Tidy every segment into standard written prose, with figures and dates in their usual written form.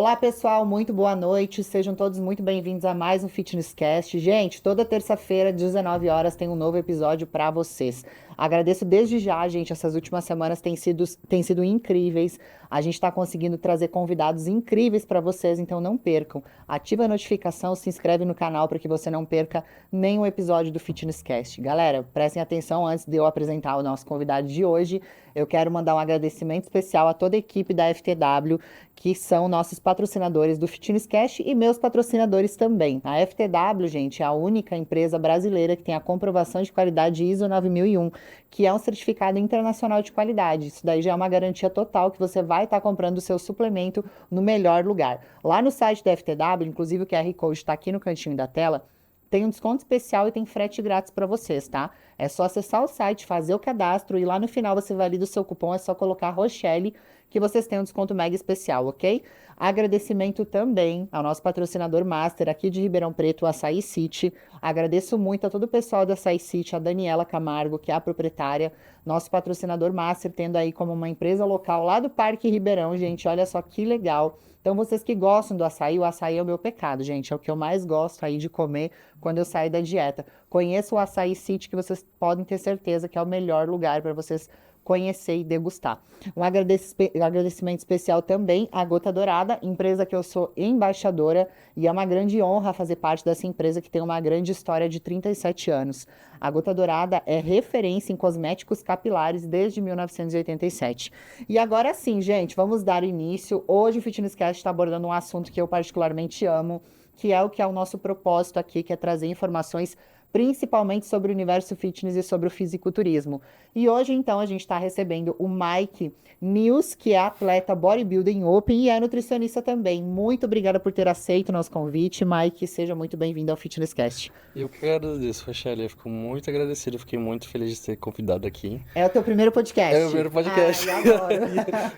Olá, pessoal, muito boa noite. Sejam todos muito bem-vindos a mais um Fitness Cast. Gente, toda terça-feira, 19 horas, tem um novo episódio para vocês. Agradeço desde já, gente. Essas últimas semanas têm sido incríveis. A gente está conseguindo trazer convidados incríveis para vocês, então não percam. Ativa a notificação, se inscreve no canal para que você não perca nenhum episódio do Fitness Cast. Galera, prestem atenção antes de eu apresentar o nosso convidado de hoje. Eu quero mandar um agradecimento especial a toda a equipe da FTW, que são nossos patrocinadores do Fitness Cash e meus patrocinadores também. A FTW, gente, é a única empresa brasileira que tem a comprovação de qualidade ISO 9001, que é um certificado internacional de qualidade. Isso daí já é uma garantia total que você vai estar comprando o seu suplemento no melhor lugar. Lá no site da FTW, inclusive o QR Code está aqui no cantinho da tela, tem um desconto especial e tem frete grátis para vocês, tá? É só acessar o site, fazer o cadastro e lá no final você valida o seu cupom, é só colocar Rochelle que vocês têm um desconto mega especial, ok? Agradecimento também ao nosso patrocinador master aqui de Ribeirão Preto, o Açaí City. Agradeço muito a todo o pessoal do Açaí City, a Daniela Camargo, que é a proprietária, nosso patrocinador master, tendo aí como uma empresa local lá do Parque Ribeirão, gente, olha só que legal. Então, vocês que gostam do açaí, o açaí é o meu pecado, gente. É o que eu mais gosto aí de comer quando eu saio da dieta. Conheça o Açaí City, que vocês podem ter certeza que é o melhor lugar para vocês conhecer e degustar. Um agradecimento especial também à Gota Dourada, empresa que eu sou embaixadora, e é uma grande honra fazer parte dessa empresa que tem uma grande história de 37 anos. A Gota Dourada é referência em cosméticos capilares desde 1987. E agora sim, gente, vamos dar início. Hoje o Fitness Cast está abordando um assunto que eu particularmente amo, que é o nosso propósito aqui, que é trazer informações principalmente sobre o universo fitness e sobre o fisiculturismo. E hoje, então, a gente está recebendo o Mike Nils, que é atleta bodybuilding open e é nutricionista também. Muito obrigada por ter aceito o nosso convite, Mike. Seja muito bem-vindo ao Fitness Cast. Eu que agradeço, Rochelle. Eu fico muito agradecido, eu fiquei muito feliz de ser convidado aqui. É o teu primeiro É o podcast? primeiro podcast. Ai, adoro.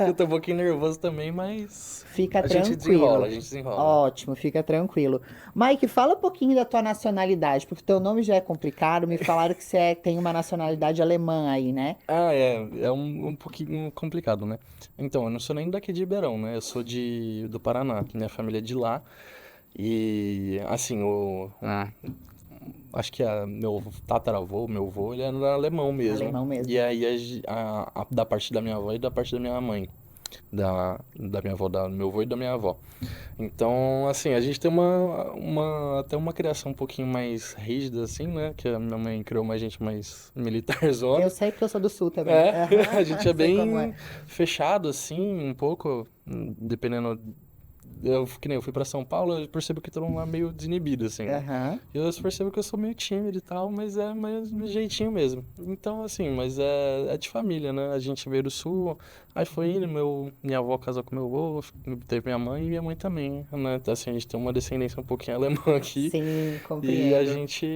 Eu tô um pouquinho nervoso também, mas Fica a gente desenrola, tranquilo. a gente desenrola. Ótimo, fica tranquilo. Mike, fala um pouquinho da tua nacionalidade, porque teu nome já é complicado. Me falaram que tem uma nacionalidade alemã aí, né? É um pouquinho complicado, né? Então, eu não sou nem daqui de Ribeirão, né? Eu sou do Paraná, minha família é de lá. E, assim, acho que meu tataravô, meu avô, ele era alemão mesmo. Alemão E mesmo. aí, da parte da minha avó e da parte da minha mãe. Da minha avó, do meu avô e da minha avó. Então, assim, a gente tem até uma criação um pouquinho mais rígida, assim, né? Que a minha mãe criou uma gente mais Eu militarzona. sei porque eu sou do sul também. É, a gente Aham, é sei como é. bem fechado, assim, um pouco, dependendo. Que nem eu fui pra São Paulo, eu percebo que todo mundo lá é meio desinibido, assim, né? Aham. Eu percebo que eu sou meio tímido e tal, mas é mais do jeitinho mesmo. Então, assim, mas é de família, né? A gente veio do sul, aí foi indo, minha avó casou com meu avô, teve minha mãe e minha mãe também, né? Então, assim, a gente tem uma descendência um pouquinho alemã aqui. Sim, E a compreendo. gente,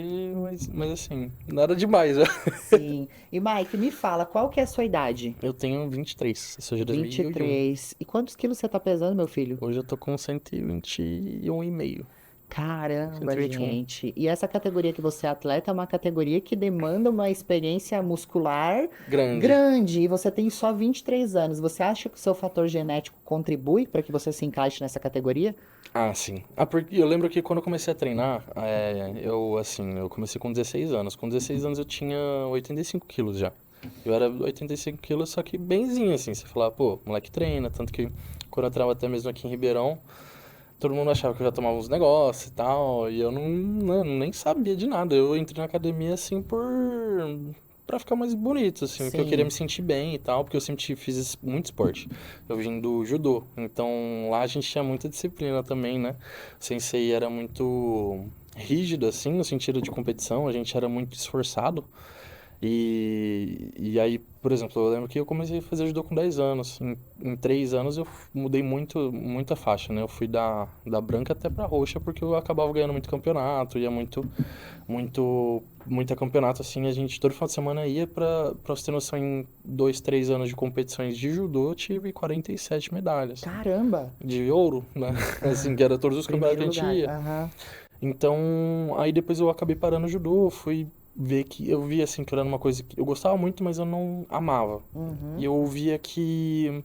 mas assim, nada demais, né? Sim. E Mike, me fala, qual que é a sua idade? Eu tenho 23, eu sou de 2001. 23. E quantos quilos você tá pesando, meu filho? Hoje eu tô com 121,5. Caramba, 121. gente. E essa categoria que você é atleta é uma categoria que demanda uma experiência muscular Grande. grande. E você tem só 23 anos. Você acha que o seu fator genético contribui para que você se encaixe nessa categoria? Ah, sim. Porque eu lembro que quando eu comecei a treinar, eu comecei com 16 anos. Com 16 anos eu tinha 85 quilos já. Eu era 85 quilos, só que benzinho, assim. Você falava, pô, moleque treina. Tanto que quando eu treinava até mesmo aqui em Ribeirão, todo mundo achava que eu já tomava uns negócios e tal. E eu nem sabia de nada. Eu entrei na academia, assim, pra ficar mais bonito, assim. Porque eu queria Sim, me sentir bem e tal. Porque eu sempre fiz muito esporte. Eu vim do judô. Então lá a gente tinha muita disciplina também, né? O sensei era muito rígido, assim, no sentido de competição. A gente era muito esforçado. E aí, por exemplo, eu lembro que eu comecei a fazer judô com 10 anos. Em 3 anos eu mudei muita faixa, né? Eu fui da branca até pra roxa porque eu acabava ganhando muito campeonato, ia muita campeonato, assim. A gente todo final de semana ia pra você ter noção, em 2, 3 anos de competições de judô, eu tive 47 medalhas caramba. de ouro, né? Assim, que era todos os campeonatos Primeiro que a gente lugar. ia. Aham. Então, aí depois eu acabei parando o judô, fui ver que eu via assim que era uma coisa que eu gostava muito, mas eu não amava. E Uhum. eu via que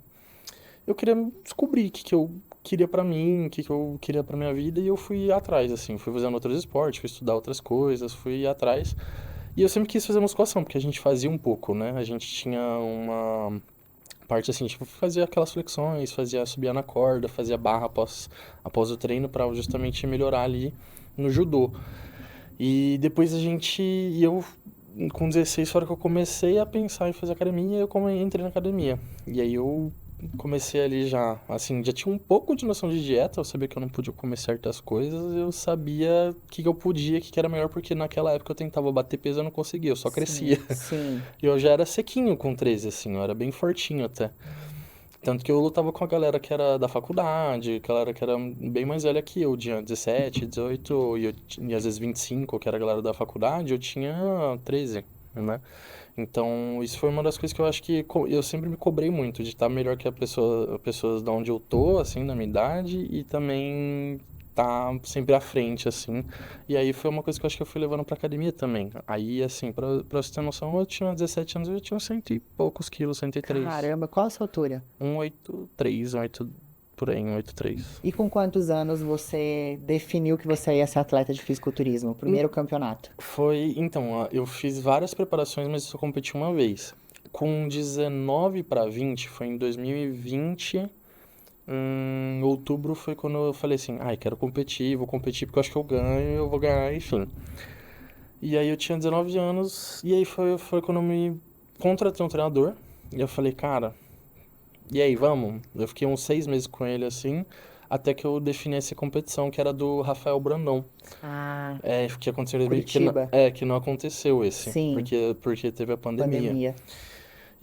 eu queria descobrir o queria pra mim, o que que eu queria pra minha vida, e eu fui atrás, assim, fui fazendo outros esportes, fui estudar outras coisas, fui atrás. E eu sempre quis fazer musculação, porque a gente fazia um pouco, né? A gente tinha uma parte assim, tipo, fazia aquelas flexões, fazia subir na corda, fazia barra após o treino pra justamente melhorar ali no judô. E depois eu com 16 foi a hora que eu comecei a pensar em fazer academia, entrei na academia. E aí eu comecei ali já, assim, já tinha um pouco de noção de dieta, eu sabia que eu não podia comer certas coisas, eu sabia o que que eu podia, o que que era melhor, porque naquela época eu tentava bater peso e eu não conseguia, eu só crescia. Sim, sim. E eu já era sequinho com 13, assim, eu era bem fortinho até. Tanto que eu lutava com a galera que era da faculdade, a galera que era bem mais velha que eu, tinha 17, 18 e às vezes 25, que era a galera da faculdade, eu tinha 13, né? Então, isso foi uma das coisas que eu acho que eu sempre me cobrei muito, de estar melhor que pessoas da onde eu tô, assim, na minha idade, e também tá sempre à frente, assim. E aí foi uma coisa que eu acho que eu fui levando pra academia também. Aí, assim, pra você ter noção, eu tinha 17 anos, eu tinha cento e poucos quilos, 103. Caramba, qual a sua altura? 183, 1,8 por aí, 1,83. E com quantos anos você definiu que você ia ser atleta de fisiculturismo? Primeiro campeonato. Então, ó, eu fiz várias preparações, mas só competi uma vez. Com 19 para 20, foi em 2020, em outubro foi quando eu falei assim, ai, quero competir, vou competir porque eu acho que eu ganho, eu vou ganhar, enfim. E aí eu tinha 19 anos, e aí foi quando eu me contratei um treinador, e eu falei, cara, e aí, vamos? Eu fiquei uns 6 meses com ele, assim, até que eu defini essa competição, que era do Rafael Brandão. Ah, É, que aconteceu em 2000, Curitiba. que não aconteceu esse, Sim, porque teve a pandemia. pandemia.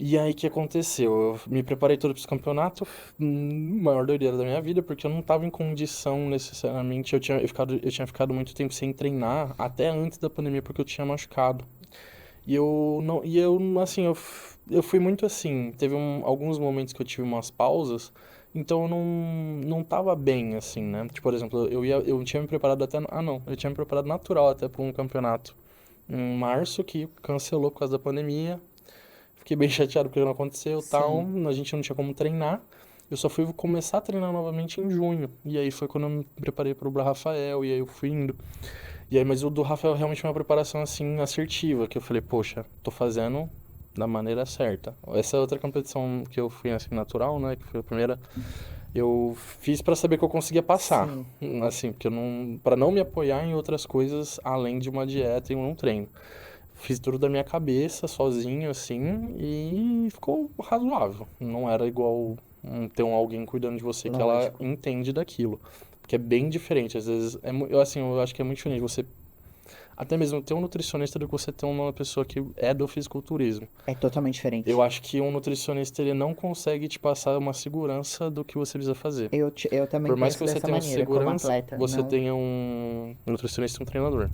E aí, o que aconteceu? Eu me preparei todo para esse campeonato, maior doideira da minha vida, porque eu não estava em condição necessariamente, eu tinha ficado muito tempo sem treinar, até antes da pandemia, porque eu tinha machucado. E eu não, e eu assim, eu fui muito assim, teve alguns momentos que eu tive umas pausas, então eu não tava bem assim, né? Tipo, por exemplo, eu tinha me preparado até, não, eu tinha me preparado natural até para um campeonato em março que cancelou por causa da pandemia. Fiquei bem chateado porque não aconteceu, tal, Sim. a gente não tinha como treinar. Eu só fui começar a treinar novamente em junho. E aí foi quando eu me preparei pro Rafael, e aí eu fui indo. E aí, mas o do Rafael realmente foi uma preparação assim assertiva, que eu falei, poxa, tô fazendo da maneira certa. Essa outra competição que eu fui assim natural, né, que foi a primeira, eu fiz pra saber que eu conseguia passar, Sim. assim, porque eu não, para não me apoiar em outras coisas além de uma dieta e um treino. Fiz tudo da minha cabeça, sozinho, assim, e ficou razoável. Não era igual ter alguém cuidando de você que ela Lógico. entende daquilo. Porque é bem diferente, às vezes, eu, assim, eu acho que é muito diferente você até mesmo ter um nutricionista do que você ter uma pessoa que é do fisiculturismo. É totalmente Eu diferente. acho que um nutricionista, ele não consegue te passar uma segurança do que você precisa fazer. Eu também Por mais que penso você dessa tenha uma maneira, como segurança, atleta. você Não. tenha um nutricionista e um treinador.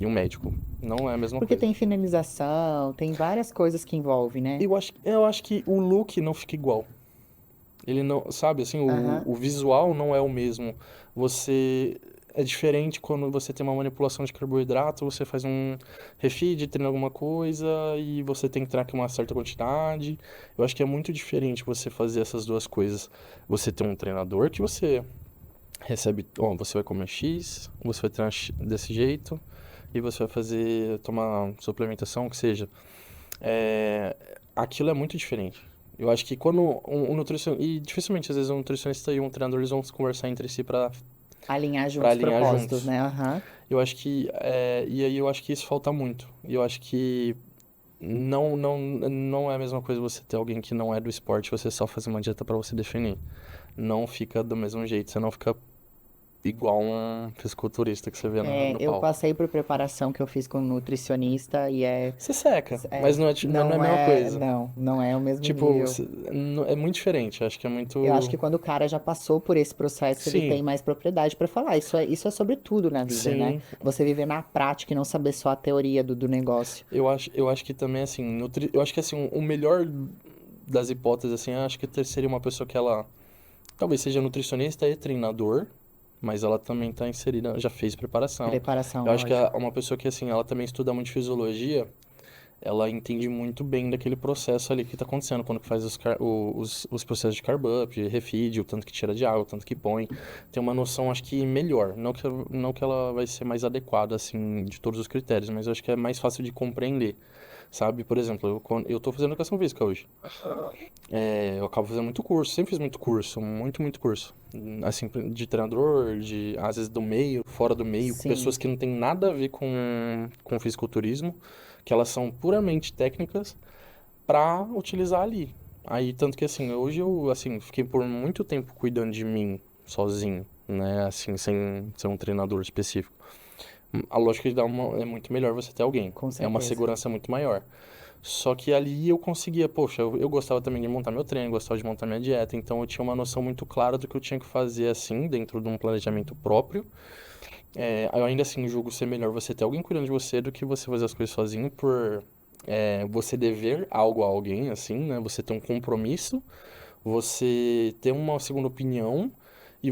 E um médico. Não é a mesma Porque coisa. tem finalização, tem várias coisas que envolvem, né? Eu acho que o look não fica igual. Ele não, sabe, assim, Aham. o visual não é o mesmo. Você é diferente quando você tem uma manipulação de carboidrato, você faz um refeed, treina alguma coisa e você tem que treinar uma certa quantidade. Eu acho que é muito diferente você fazer essas duas coisas. Você tem um treinador que você recebe, ó, você vai comer X, você vai treinar desse jeito e você vai tomar suplementação, que seja. É, aquilo é muito diferente. Eu acho que quando um nutricionista. E dificilmente, às vezes, um nutricionista e um treinador eles vão conversar entre si Alinhar para juntos os alinhar propósitos, juntos. né? Aham. Eu acho que. E aí eu acho que isso falta muito. E eu acho que não é a mesma coisa você ter alguém que não é do esporte, você só fazer uma dieta para você definir. Não fica do mesmo jeito, você não fica igual um fisiculturista que você vê É, no eu palco. passei por preparação que eu fiz com um nutricionista e Você seca, mas não é a não mesma é, coisa. não, não é o mesmo Tipo, nível. é muito diferente. Acho que é Eu acho muito. que quando o cara já passou por esse processo, ele Sim, tem mais propriedade pra falar. Isso é sobre tudo na vida, né? sim. Você viver na prática e não saber só a teoria do negócio. Eu acho que também, assim, eu acho que, assim, o melhor das hipóteses, assim, eu acho que seria uma pessoa que ela talvez seja nutricionista e treinador, mas ela também tá inserida, já fez preparação. Preparação, Eu acho que é lógico. uma pessoa que, assim, ela também estuda muito fisiologia, ela entende muito bem daquele processo ali que tá acontecendo, quando que faz os processos de carb up, de refeed, o tanto que tira de água, o tanto que põe. Tem uma noção, acho que melhor. Não que ela vai ser mais adequada, assim, de todos os critérios, mas eu acho que é mais fácil de compreender, sabe? Por exemplo, eu tô fazendo educação física hoje. Eu acabo fazendo muito curso, sempre fiz muito curso, muito curso. Assim, de treinador, às vezes do meio, fora do meio, com Sim, pessoas que não tem nada a ver com fisiculturismo, que elas são puramente técnicas para utilizar ali. Aí, tanto que assim, hoje eu, assim, fiquei por muito tempo cuidando de mim sozinho, né, assim, sem ser um treinador específico. A lógica é muito melhor você ter alguém. com É uma certeza. segurança muito maior. Só que ali eu conseguia, poxa, eu gostava também de montar meu treino, gostava de montar minha dieta, então eu tinha uma noção muito clara do que eu tinha que fazer assim, dentro de um planejamento próprio. Eu ainda assim julgo ser melhor você ter alguém cuidando de você do que você fazer as coisas sozinho por você dever algo a alguém, assim, né? Você ter um compromisso, você ter uma segunda opinião e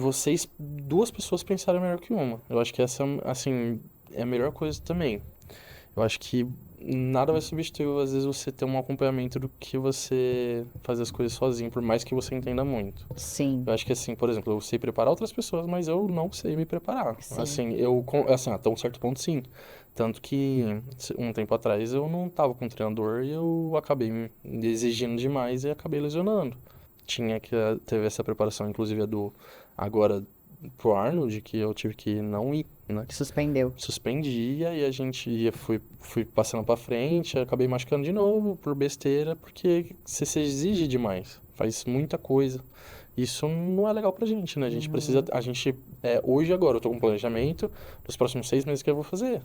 duas pessoas pensarem melhor que uma. Eu acho que essa, assim, é a melhor coisa também. Eu acho que nada vai substituir, às vezes, você ter um acompanhamento do que você fazer as coisas sozinho, por mais que você entenda muito. Sim, Eu acho que, assim, por exemplo, eu sei preparar outras pessoas, mas eu não sei me preparar. sim. Assim, assim, até um certo ponto, sim. Tanto que, um tempo atrás, eu não tava com um treinador e eu acabei me exigindo demais e acabei lesionando. Teve essa preparação, inclusive, agora, pro Arnold, que eu tive que não ir, né? Suspendeu. Suspendia e a gente fui passando pra frente, acabei machucando de novo por besteira, porque você se exige demais, faz muita coisa. Isso não é legal pra gente, né? A gente precisa, Uhum. hoje agora eu tô com um planejamento dos próximos 6 meses que eu vou fazer.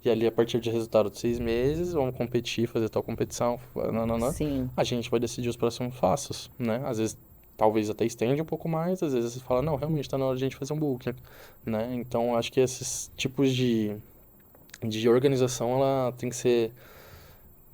E ali, a partir de resultado de 6 meses, vamos competir, fazer tal competição, nananã. Sim. A gente vai decidir os próximos passos, né? Às vezes, talvez até estende um pouco mais, às vezes você fala, não, realmente tá na hora de a gente fazer um booking, né? Então, acho que esses tipos de organização, ela tem que ser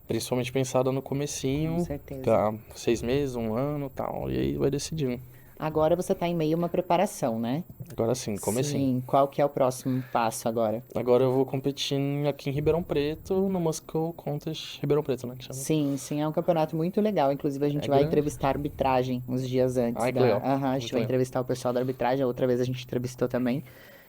principalmente pensada no Com comecinho, certeza. tá? 6 meses, um ano, tal, e aí vai decidindo. Agora você está em meio a uma preparação, né? Agora sim, comecinho. Sim. Qual que é o próximo passo agora? Agora eu vou competir aqui em Ribeirão Preto, no Moscow Contest Ribeirão Preto, né, que chama. Sim, sim, é um campeonato muito legal. Inclusive, a É gente vai grande. entrevistar a arbitragem uns dias antes Ai, que da. legal. Aham, a gente Muito vai legal. entrevistar o pessoal da arbitragem. A outra vez a gente entrevistou também.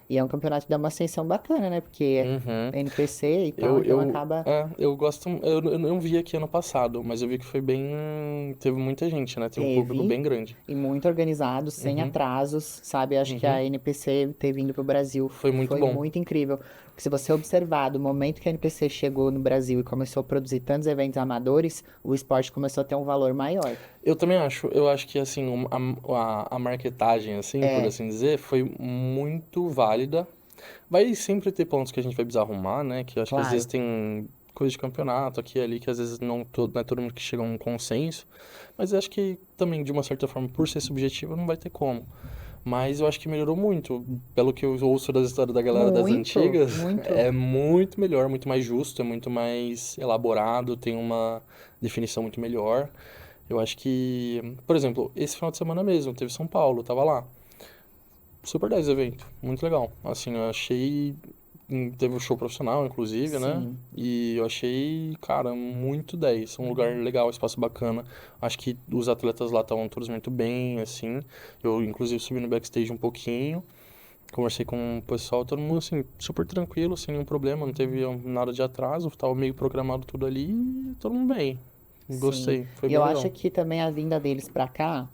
E é um campeonato que dá uma ascensão bacana, né? Porque Uhum. é NPC e tal, Eu, então eu, acaba. eu gosto. Eu não vi aqui ano passado, mas eu vi que foi bem. Teve muita gente, né? Tem um público Teve bem grande. e muito organizado, sem Uhum. atrasos, sabe? Acho que Uhum. a NPC ter vindo para o Brasil Foi muito foi bom. muito incrível. Porque se você observar do momento que a NPC chegou no Brasil e começou a produzir tantos eventos amadores, o esporte começou a ter um valor maior. Eu também acho. Eu acho que, assim, a marketagem, assim, por É, assim dizer, foi muito válida. Vai sempre ter pontos que a gente vai precisar arrumar, né? Que eu acho que às vezes claro. tem coisa de campeonato aqui e ali, que às vezes não é todo mundo que chega a um consenso. Mas eu acho que também, de uma certa forma, por ser subjetivo, não vai ter como. Mas eu acho que melhorou muito. Pelo que eu ouço das histórias da galera das Muito, antigas, muito. é muito melhor, muito mais justo, é muito mais elaborado, tem uma definição muito melhor. Eu acho que, por exemplo, esse final de semana mesmo, teve São Paulo, tava lá. Super 10 evento, muito legal. Assim, eu achei. Teve um show profissional, inclusive, né? Sim, E eu achei, cara, muito 10. Um lugar legal, espaço bacana. Acho que os atletas lá estavam todos muito bem, assim. Eu, inclusive, subi no backstage um pouquinho. Conversei com o pessoal, todo mundo, assim, super tranquilo, sem nenhum problema. Não teve nada de atraso, tava meio programado tudo ali e todo mundo bem. sim. Gostei, foi E bem eu acho legal. que também a vinda deles pra cá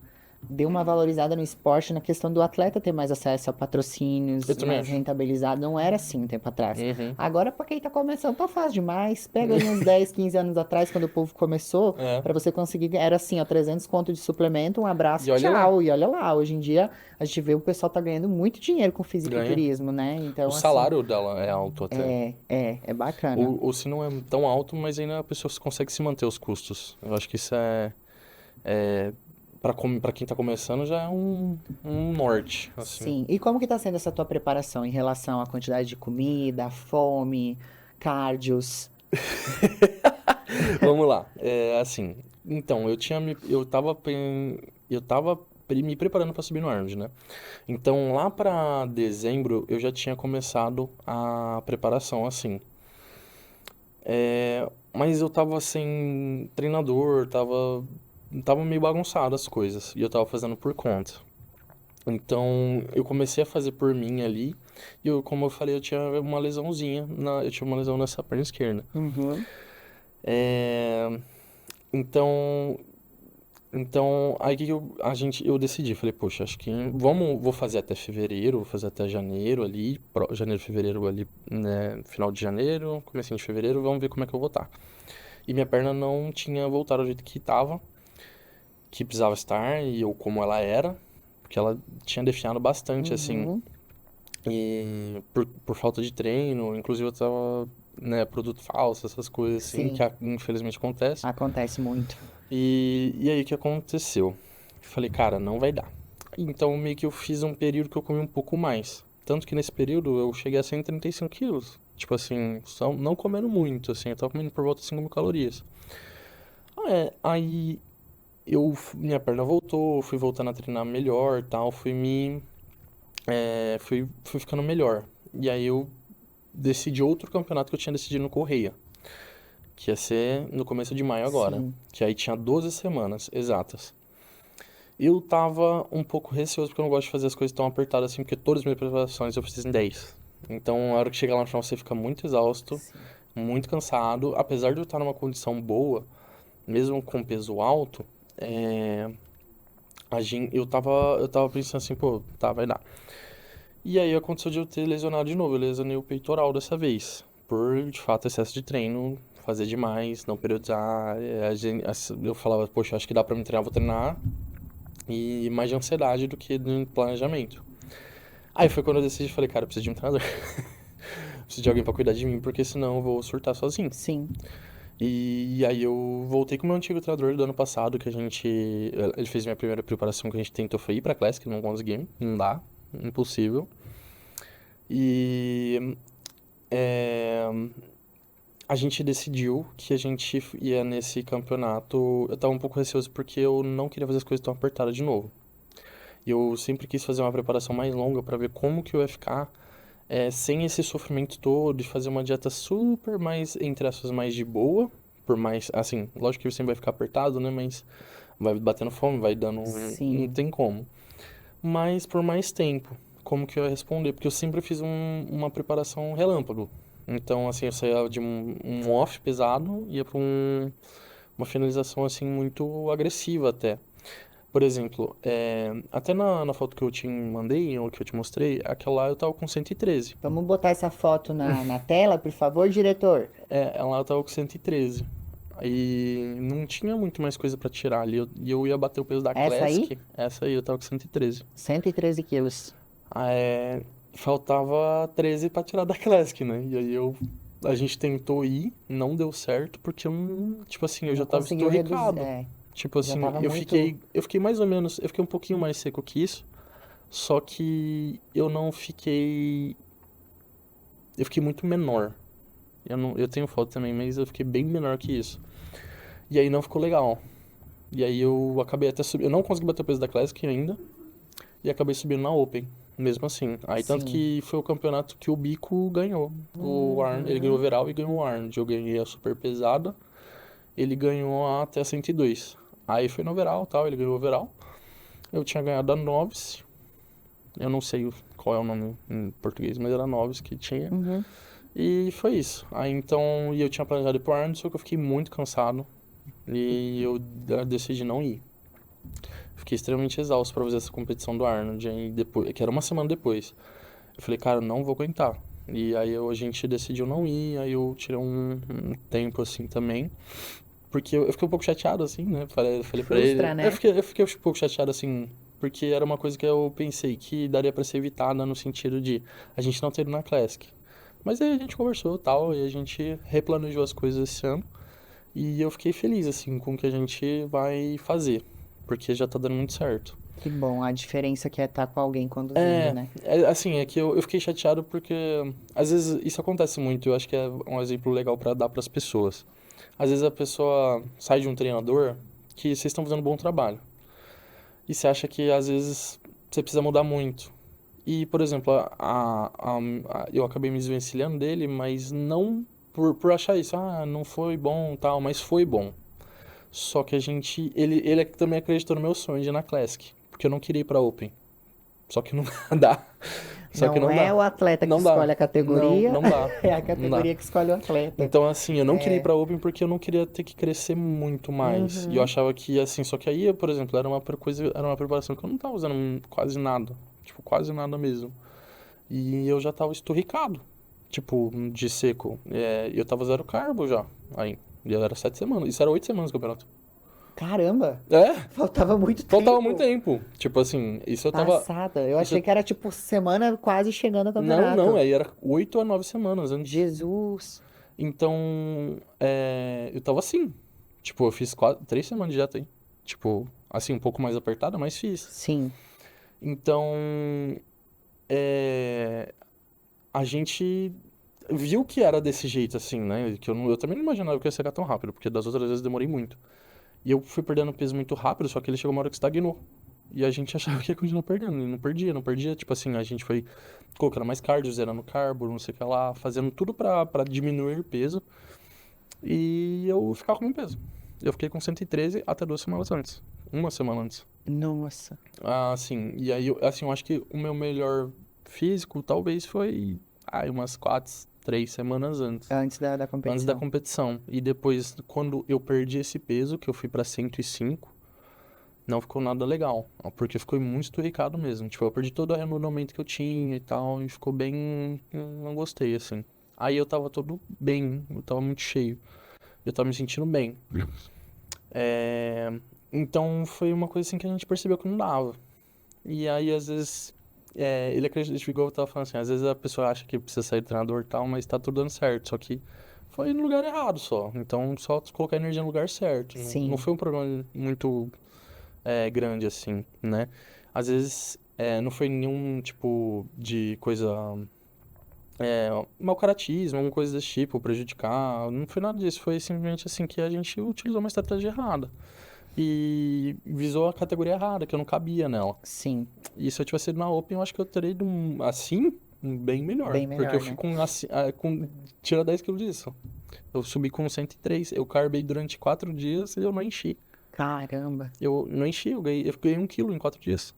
deu uma valorizada no esporte na questão do atleta ter mais acesso a Eu patrocínios, também mais acho. rentabilizado. Não era assim um tempo atrás. Uhum. Agora, pra quem tá começando, tá fácil demais. Pega aí uns 10, 15 anos atrás, quando o povo começou, É. pra você conseguir. Era assim, ó, 300 conto de suplemento, um E abraço, olha lá, tchau. E olha lá, hoje em dia a gente vê o pessoal tá ganhando muito dinheiro com ganha. fisiculturismo, né? O Então, assim, salário dela é alto até. é bacana. Ou se não é tão alto, mas ainda a pessoa consegue se manter os custos. Eu acho que isso é para quem tá começando já é um norte, assim. Sim. E como que tá sendo essa tua preparação em relação à quantidade de comida, fome, cardios? Vamos lá. Assim, então, eu tava me preparando para subir no Arnold, né? Então, lá para dezembro, eu já tinha começado a preparação, assim. Mas eu tava sem treinador, tava meio bagunçado as coisas, e eu tava fazendo por conta. Então, eu comecei a fazer por mim ali, e como eu falei, eu tinha uma lesãozinha, eu tinha uma lesão nessa perna esquerda. Uhum. É, então, aí que eu decidi, falei, poxa, acho que vou fazer até fevereiro, vou fazer até janeiro ali, janeiro, fevereiro ali, né, final de janeiro, comecinho de fevereiro, vamos ver como é que eu vou estar. E minha perna não tinha voltado ao jeito que estava, que precisava estar, e ou como ela era, porque ela tinha definhado bastante, assim, Uhum. e por falta de treino, inclusive eu tava, né, produto falso, essas coisas assim, que Sim, infelizmente acontece. acontece muito. E aí o que aconteceu? Falei, cara, não vai dar. Então meio que eu fiz um período que eu comi um pouco mais. Tanto que nesse período eu cheguei a 135 quilos. Tipo assim, só não comendo muito, assim, eu tava comendo por volta de 5 mil calorias. Aí minha perna voltou, fui voltando a treinar melhor, tal, fui ficando melhor. E aí eu decidi outro campeonato que eu tinha decidido no Correia, que ia ser no começo de maio agora, Sim. que aí tinha 12 semanas exatas. Eu tava um pouco receoso porque eu não gosto de fazer as coisas tão apertadas assim, porque todas as minhas preparações eu fiz em 10. Então, a hora que chegar lá no final, você fica muito exausto, Sim. muito cansado. Apesar de eu estar numa condição boa, mesmo com peso alto, é, eu tava pensando assim, pô, tá, vai dar. E aí aconteceu de eu ter lesionado de novo. Eu lesionei o peitoral dessa vez. Por, de fato, excesso de treino, fazer demais, não periodizar. Eu falava, poxa, acho que dá pra me treinar, vou treinar. E mais de ansiedade do que de planejamento. Aí foi quando eu decidi, falei, cara, eu preciso de um treinador. Preciso de alguém pra cuidar de mim, porque senão eu vou surtar sozinho. Sim. E aí eu voltei com o meu antigo treinador do ano passado, que a gente... Ele fez minha primeira preparação, que a gente tentou foi ir pra Classic, não conseguimos, não dá, impossível. E é, a gente decidiu que a gente ia nesse campeonato. Eu tava um pouco receoso porque eu não queria fazer as coisas tão apertadas de novo. E eu sempre quis fazer uma preparação mais longa pra ver como que eu ia ficar sem esse sofrimento todo de fazer uma dieta super mais, entre aspas, mais de boa. Por mais, assim, lógico que você sempre vai ficar apertado, né? Mas vai batendo fome, vai dando. Não Sim. tem como. Mas por mais tempo, como que eu ia responder? Porque eu sempre fiz uma preparação relâmpago. Então, assim, eu saía de um off pesado, ia pra uma finalização, assim, muito agressiva até. Por exemplo, até na foto que eu te mandei, ou que eu te mostrei, aquela lá eu tava com 113. Vamos botar essa foto na tela, por favor, diretor? Ela eu tava com 113. E não tinha muito mais coisa pra tirar ali. E eu ia bater o peso da Essa aí? Classic. Essa aí eu tava com 113. 113 quilos. Ah, faltava 13 pra tirar da Classic, né? E aí a gente tentou ir, não deu certo, porque eu não, tipo assim, eu já Não tava conseguiu reduzir. esturricado. É, Tipo já assim, tava eu muito. fiquei, eu fiquei mais ou menos, eu fiquei um pouquinho mais seco que isso, só que eu fiquei muito menor. Eu tenho foto também, mas eu fiquei bem menor que isso. E aí não ficou legal. E aí eu acabei até subindo, eu não consegui bater o peso da Classic ainda, e acabei subindo na Open, mesmo assim. Aí tanto Sim. que foi o campeonato que o Bico ganhou. Ele ganhou o Uhum. overall e ganhou o Arnold. Eu ganhei a super pesada, ele ganhou a até 102. Aí foi no overall, tal, ele ganhou o overall. Eu tinha ganhado a Novice. Eu não sei qual é o nome em português, mas era Novice que tinha. Uhum. E foi isso. Aí então, e eu tinha planejado ir pro Arnold, só que eu fiquei muito cansado. E eu decidi não ir. Fiquei extremamente exausto pra fazer essa competição do Arnold, aí depois, que era uma semana depois. Eu falei, cara, não vou aguentar. E aí a gente decidiu não ir, aí eu tirei um tempo assim também. Porque eu fiquei um pouco chateado, assim, né? Falei pra Frustra, ele. né? Eu fiquei um pouco chateado, assim, porque era uma coisa que eu pensei que daria pra ser evitada no sentido de a gente não ter ido na Classic. Mas aí a gente conversou e tal, e a gente replanejou as coisas esse ano. E eu fiquei feliz, assim, com o que a gente vai fazer. Porque já tá dando muito certo. Que bom. A diferença que é estar com alguém conduzindo, né? Assim, é que eu fiquei chateado porque às vezes isso acontece muito, eu acho que é um exemplo legal pra dar pras pessoas. Às vezes a pessoa sai de um treinador que vocês estão fazendo um bom trabalho. E você acha que às vezes você precisa mudar muito. E, por exemplo, eu acabei me desvencilhando dele, mas não. por achar isso, não foi bom, tal, mas foi bom. Só que ele também acreditou no meu sonho de ir na Classic, porque eu não queria ir pra Open. Só que não dá. Só que Não não é dá. o atleta que Não dá. escolhe a Não, categoria, não dá. é a Não dá. categoria que escolhe o atleta. Então, assim, eu não queria ir É. pra Open porque eu não queria ter que crescer muito mais. E eu Uhum. achava que, assim, só que aí, por exemplo, era uma preparação que eu não tava usando quase nada. Tipo, quase nada mesmo. E eu já tava esturricado. Tipo, de seco. Eu tava zero carbo já. Aí. E era 7 semanas. Isso era 8 semanas do campeonato. Caramba, É, faltava muito faltava muito tempo. tempo. Tipo assim, isso eu tava. Passada. Eu Isso achei que era tipo semana quase chegando ao Não, não, campeonato. aí era 8 a 9 semanas antes. Jesus. Então, eu tava assim. Tipo, eu fiz 3 semanas de dieta aí. Tipo, assim, um pouco mais apertada, mas fiz. Sim, Então, é, a gente viu que era desse jeito, assim, né? Que eu também não imaginava que ia chegar tão rápido, porque das outras vezes demorei muito. E eu fui perdendo peso muito rápido, só que ele chegou uma hora que estagnou. E a gente achava que ia continuar perdendo, e não perdia, não perdia. Tipo assim, a gente foi colocando mais cardio, zerando carbo, não sei o que lá, fazendo tudo pra diminuir peso. E eu ficava com o mesmo peso. Eu fiquei com 113 até 2 semanas antes. Uma semana antes. nossa. Assim, e aí, assim, eu acho que o meu melhor físico talvez foi, umas 3 semanas antes. Antes da Antes da competição. competição. E depois, quando eu perdi esse peso, que eu fui pra 105, não ficou nada legal. Porque ficou muito esturricado mesmo. Tipo, eu perdi todo o arredondamento que eu tinha e tal. E ficou bem. Não gostei, assim. Aí eu tava todo bem. Eu tava muito cheio. Eu tava me sentindo bem. É, Então foi uma coisa assim que a gente percebeu que não dava. E aí, às vezes. Ele acredita, igual eu tava falando assim, às vezes a pessoa acha que precisa sair do treinador e tal, mas tá tudo dando certo. Só que foi no lugar errado só. Então, só colocar a energia no lugar certo. Não, não Sim. foi um problema muito grande assim, né? Às vezes não foi nenhum tipo de coisa, mau caratismo, alguma coisa desse tipo, prejudicar, não foi nada disso, foi simplesmente assim que a gente utilizou uma estratégia errada e visou a categoria errada, que eu não cabia nela. Sim. E se eu tivesse ido na Open, eu acho que eu teria ido assim, bem melhor, Bem porque eu melhor, fui né? tira 10 quilos disso. Eu subi com 103, eu carbei durante 4 dias e eu não enchi. Caramba. Eu não enchi, eu ganhei 1 quilo em 4 dias.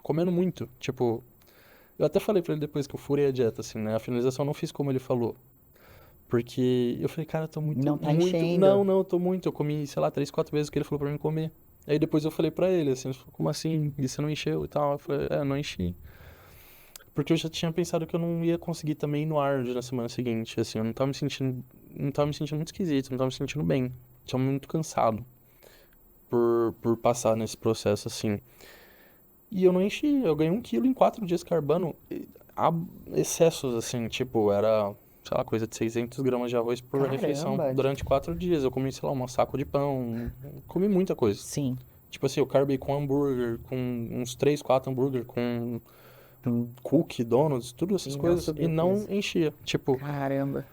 Comendo muito. Tipo, eu até falei pra ele depois que eu furei a dieta, assim, né? A finalização eu não fiz como ele falou. Porque eu falei, cara, eu tô muito, Não tá muito. Não, enchendo. não, eu tô muito. Eu comi, sei lá, 3, 4 vezes o que ele falou pra mim comer. Aí depois eu falei pra ele, assim, ele falou, como assim? E você não encheu e tal? Eu falei, não enchi. Porque eu já tinha pensado que eu não ia conseguir também ir no ar na semana seguinte, assim, eu não tava me sentindo. Não tava me sentindo muito esquisito, não tava me sentindo bem. Tinha muito cansado por passar nesse processo, assim. E eu não enchi, eu ganhei 1 quilo em 4 dias carbando. A excessos, assim, tipo, era, sei lá, coisa de 600 gramas de arroz por refeição. Caramba. Durante 4 dias eu comi, sei lá, um saco de pão, comi muita coisa. Sim. Tipo assim, eu carbei com hambúrguer, com uns 3, 4 hambúrguer, com cookie, donuts, tudo essas E não coisas, e subiu o não peso. enchia. Tipo, Caramba.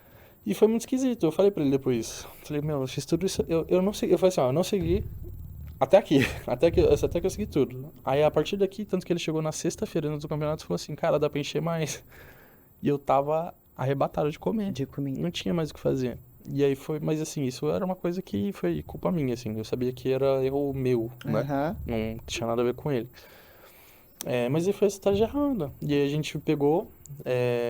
e foi muito esquisito. Eu falei pra ele depois, falei, meu, eu fiz tudo isso, eu não segui, eu falei assim, ó, eu não segui até aqui, até que eu segui tudo. Aí a partir daqui, tanto que ele chegou na sexta-feira antes do campeonato e falou assim, cara, dá pra encher mais. E eu tava arrebatado de comer. De comida. Não tinha mais o que fazer. E aí foi, mas assim, isso era uma coisa que foi culpa minha, assim. Eu sabia que era erro meu, né? Aham. Não tinha nada a ver com ele. Mas aí foi a estratégia errada. E aí a gente pegou,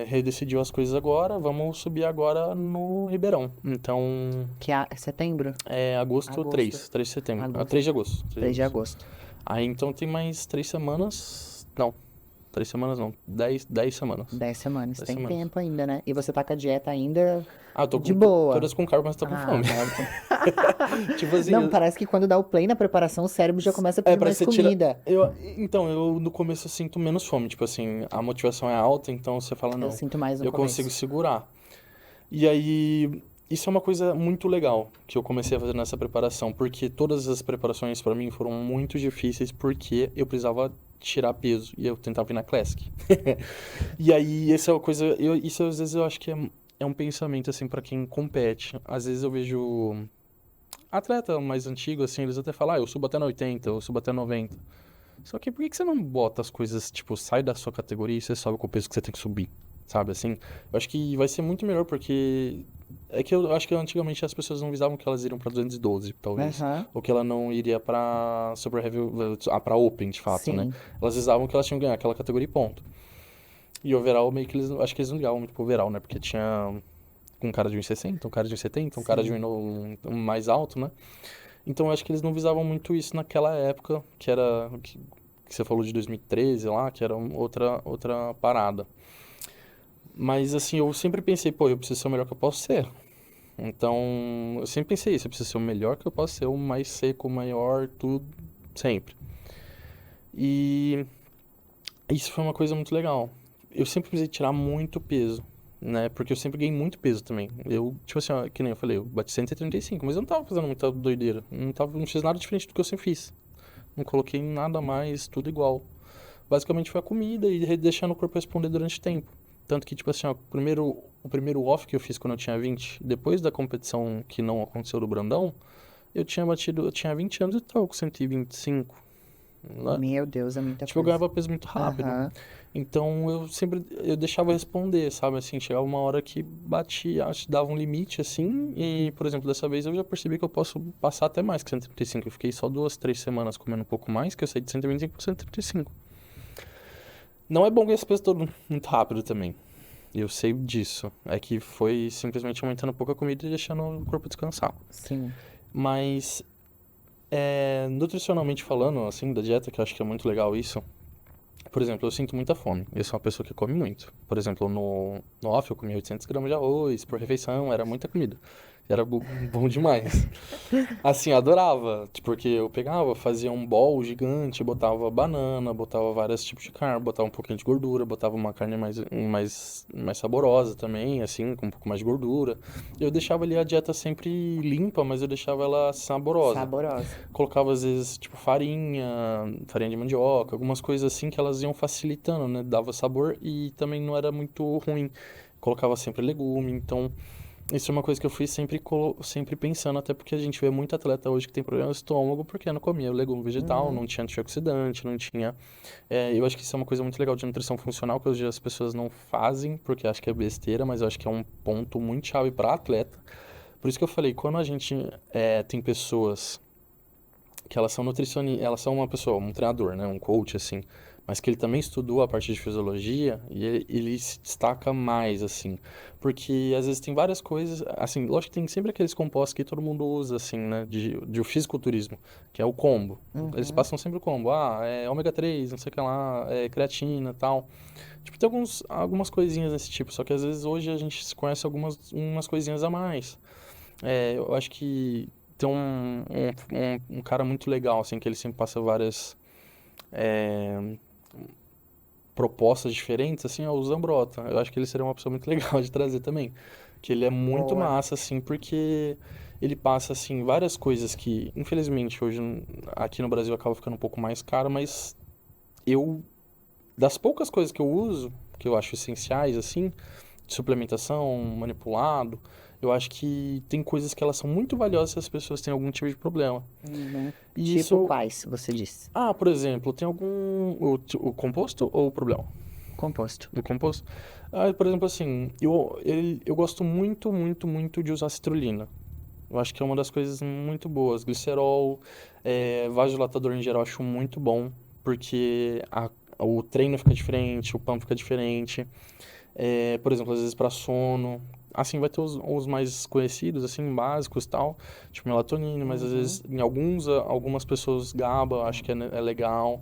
redecidiu as coisas agora, vamos subir agora no Ribeirão. Então, Que é setembro? é agosto Agosto. 3 de setembro. Agosto. 3 de agosto. 3 de 3 de agosto. agosto. Aí então tem mais 3 semanas. Não, 3 semanas não. 10 semanas. 10 semanas. 10 Tem semanas. tempo ainda, né? E você tá com a dieta ainda Eu tô de com boa. todas com carbo, mas tô com Ah, fome. ótimo. Tipo assim, Não, parece que quando dá o play na preparação, o cérebro já começa a pedir parece mais que você tira. comida. Então, eu no começo eu sinto menos fome. Tipo assim, a motivação é alta, então você fala, Eu não, sinto mais no eu consigo começo. segurar. E aí, isso é uma coisa muito legal que eu comecei a fazer nessa preparação, porque todas as preparações pra mim foram muito difíceis porque eu precisava tirar peso e eu tentava ir na Classic. E aí, essa é uma coisa, isso às vezes eu acho que é um pensamento assim pra quem compete. Às vezes eu vejo atleta mais antigo assim, eles até falam, eu subo até no 80, eu subo até 90. Só que por que você não bota as coisas, tipo, sai da sua categoria e você sobe com o peso que você tem que subir? Sabe assim? Eu acho que vai ser muito melhor porque É que eu acho que antigamente as pessoas não visavam que elas iriam pra 212, talvez. Aham, Ou que ela não iria pra Super Heavy, pra Open, de fato, né? sim, Elas visavam que elas tinham que ganhar aquela categoria e ponto. E overall, meio que eles, acho que eles não ligavam muito pro overall, né? Porque tinha um cara de 1,60, um cara de 1,70, um cara de sim. um mais alto, né? Então eu acho que eles não visavam muito isso naquela época, que era, que você falou de 2013 lá, que era outra parada. Mas assim, eu sempre pensei, pô, eu preciso ser o melhor que eu posso ser. Então, eu sempre pensei isso, eu preciso ser o melhor que eu posso ser, o mais seco, o maior, tudo, sempre. E isso foi uma coisa muito legal. Eu sempre precisei tirar muito peso, né? Porque eu sempre ganhei muito peso também. Eu, tipo assim, ó, que nem eu falei, eu bati 135, mas eu não tava fazendo muita doideira. Não fiz nada diferente do que eu sempre fiz. Não coloquei nada mais, tudo igual. Basicamente foi a comida e deixando o corpo responder durante o tempo. Tanto que, tipo assim, ó, o primeiro off que eu fiz quando eu tinha 20, depois da competição que não aconteceu do Brandão, eu tinha 20 anos e tô com 125, né? Meu Deus, é muita Tipo, eu coisa. ganhava peso muito rápido. Aham. Então eu deixava responder, sabe? Assim, chegava uma hora que batia, acho que dava um limite, assim, e, por exemplo, dessa vez eu já percebi que eu posso passar até mais que 135. Eu fiquei só 2, 3 semanas comendo um pouco mais, que eu saí de 125 para 135. Não é bom ganhar esse peso todo muito rápido também. Eu sei disso. É que foi simplesmente aumentando um pouco a comida e deixando o corpo descansar. Sim. Mas, nutricionalmente falando, assim, da dieta, que eu acho que é muito legal isso. Por exemplo, eu sinto muita fome. Eu sou uma pessoa que come muito. Por exemplo, no off eu comia 800 gramas de arroz por refeição, era muita comida. Era bom demais. Assim, eu adorava, tipo, porque eu pegava, fazia um bowl gigante, botava banana, botava vários tipos de carne, botava um pouquinho de gordura, botava uma carne mais saborosa também, assim, com um pouco mais de gordura. Eu deixava ali a dieta sempre limpa, mas eu deixava ela saborosa. Saborosa. Colocava às vezes, tipo, farinha de mandioca, algumas coisas assim que elas iam facilitando, né? Dava sabor e também não era muito ruim. Colocava sempre legume, então isso é uma coisa que eu fui sempre pensando, até porque a gente vê muito atleta hoje que tem problema no estômago porque não comia legume vegetal, Uhum. não tinha antioxidante, não tinha. Eu acho que isso é uma coisa muito legal de nutrição funcional que hoje as pessoas não fazem, porque acho que é besteira, mas eu acho que é um ponto muito chave para atleta. Por isso que eu falei, quando a gente tem pessoas que elas são nutricionistas, elas são uma pessoa, um treinador, né, um coach assim, mas que ele também estudou a parte de fisiologia e ele se destaca mais assim, porque às vezes tem várias coisas, assim, lógico que tem sempre aqueles compostos que todo mundo usa assim, né, de fisiculturismo, que é o combo. Eles Uhum. passam sempre o combo, é ômega 3, não sei o que lá, é creatina, tal. Tipo, tem algumas coisinhas desse tipo, só que às vezes hoje a gente conhece umas coisinhas a mais. Eu acho que tem um cara muito legal, assim, que ele sempre passa várias é, propostas diferentes, assim, é o Zambrota. Eu acho que ele seria uma pessoa muito legal de trazer também. Que ele é muito Boa. massa, assim, porque ele passa, assim, várias coisas que, infelizmente, hoje aqui no Brasil acaba ficando um pouco mais caro, mas eu, das poucas coisas que eu uso, que eu acho essenciais, assim, de suplementação, manipulado, eu acho que tem coisas que elas são muito valiosas se as pessoas têm algum tipo de problema. Uhum. E Tipo isso, quais, você disse? por exemplo, tem o composto ou o problema? Composto. O composto? Por exemplo, assim, eu gosto muito, muito, muito de usar citrulina. Eu acho que é uma das coisas muito boas. Glicerol, vasodilatador em geral, eu acho muito bom, porque o treino fica diferente, o pump fica diferente. Por exemplo, às vezes para sono. Assim, vai ter os mais conhecidos, assim, básicos tal, tipo melatonina, mas às Uhum. vezes em algumas pessoas GABA, eu acho que é legal.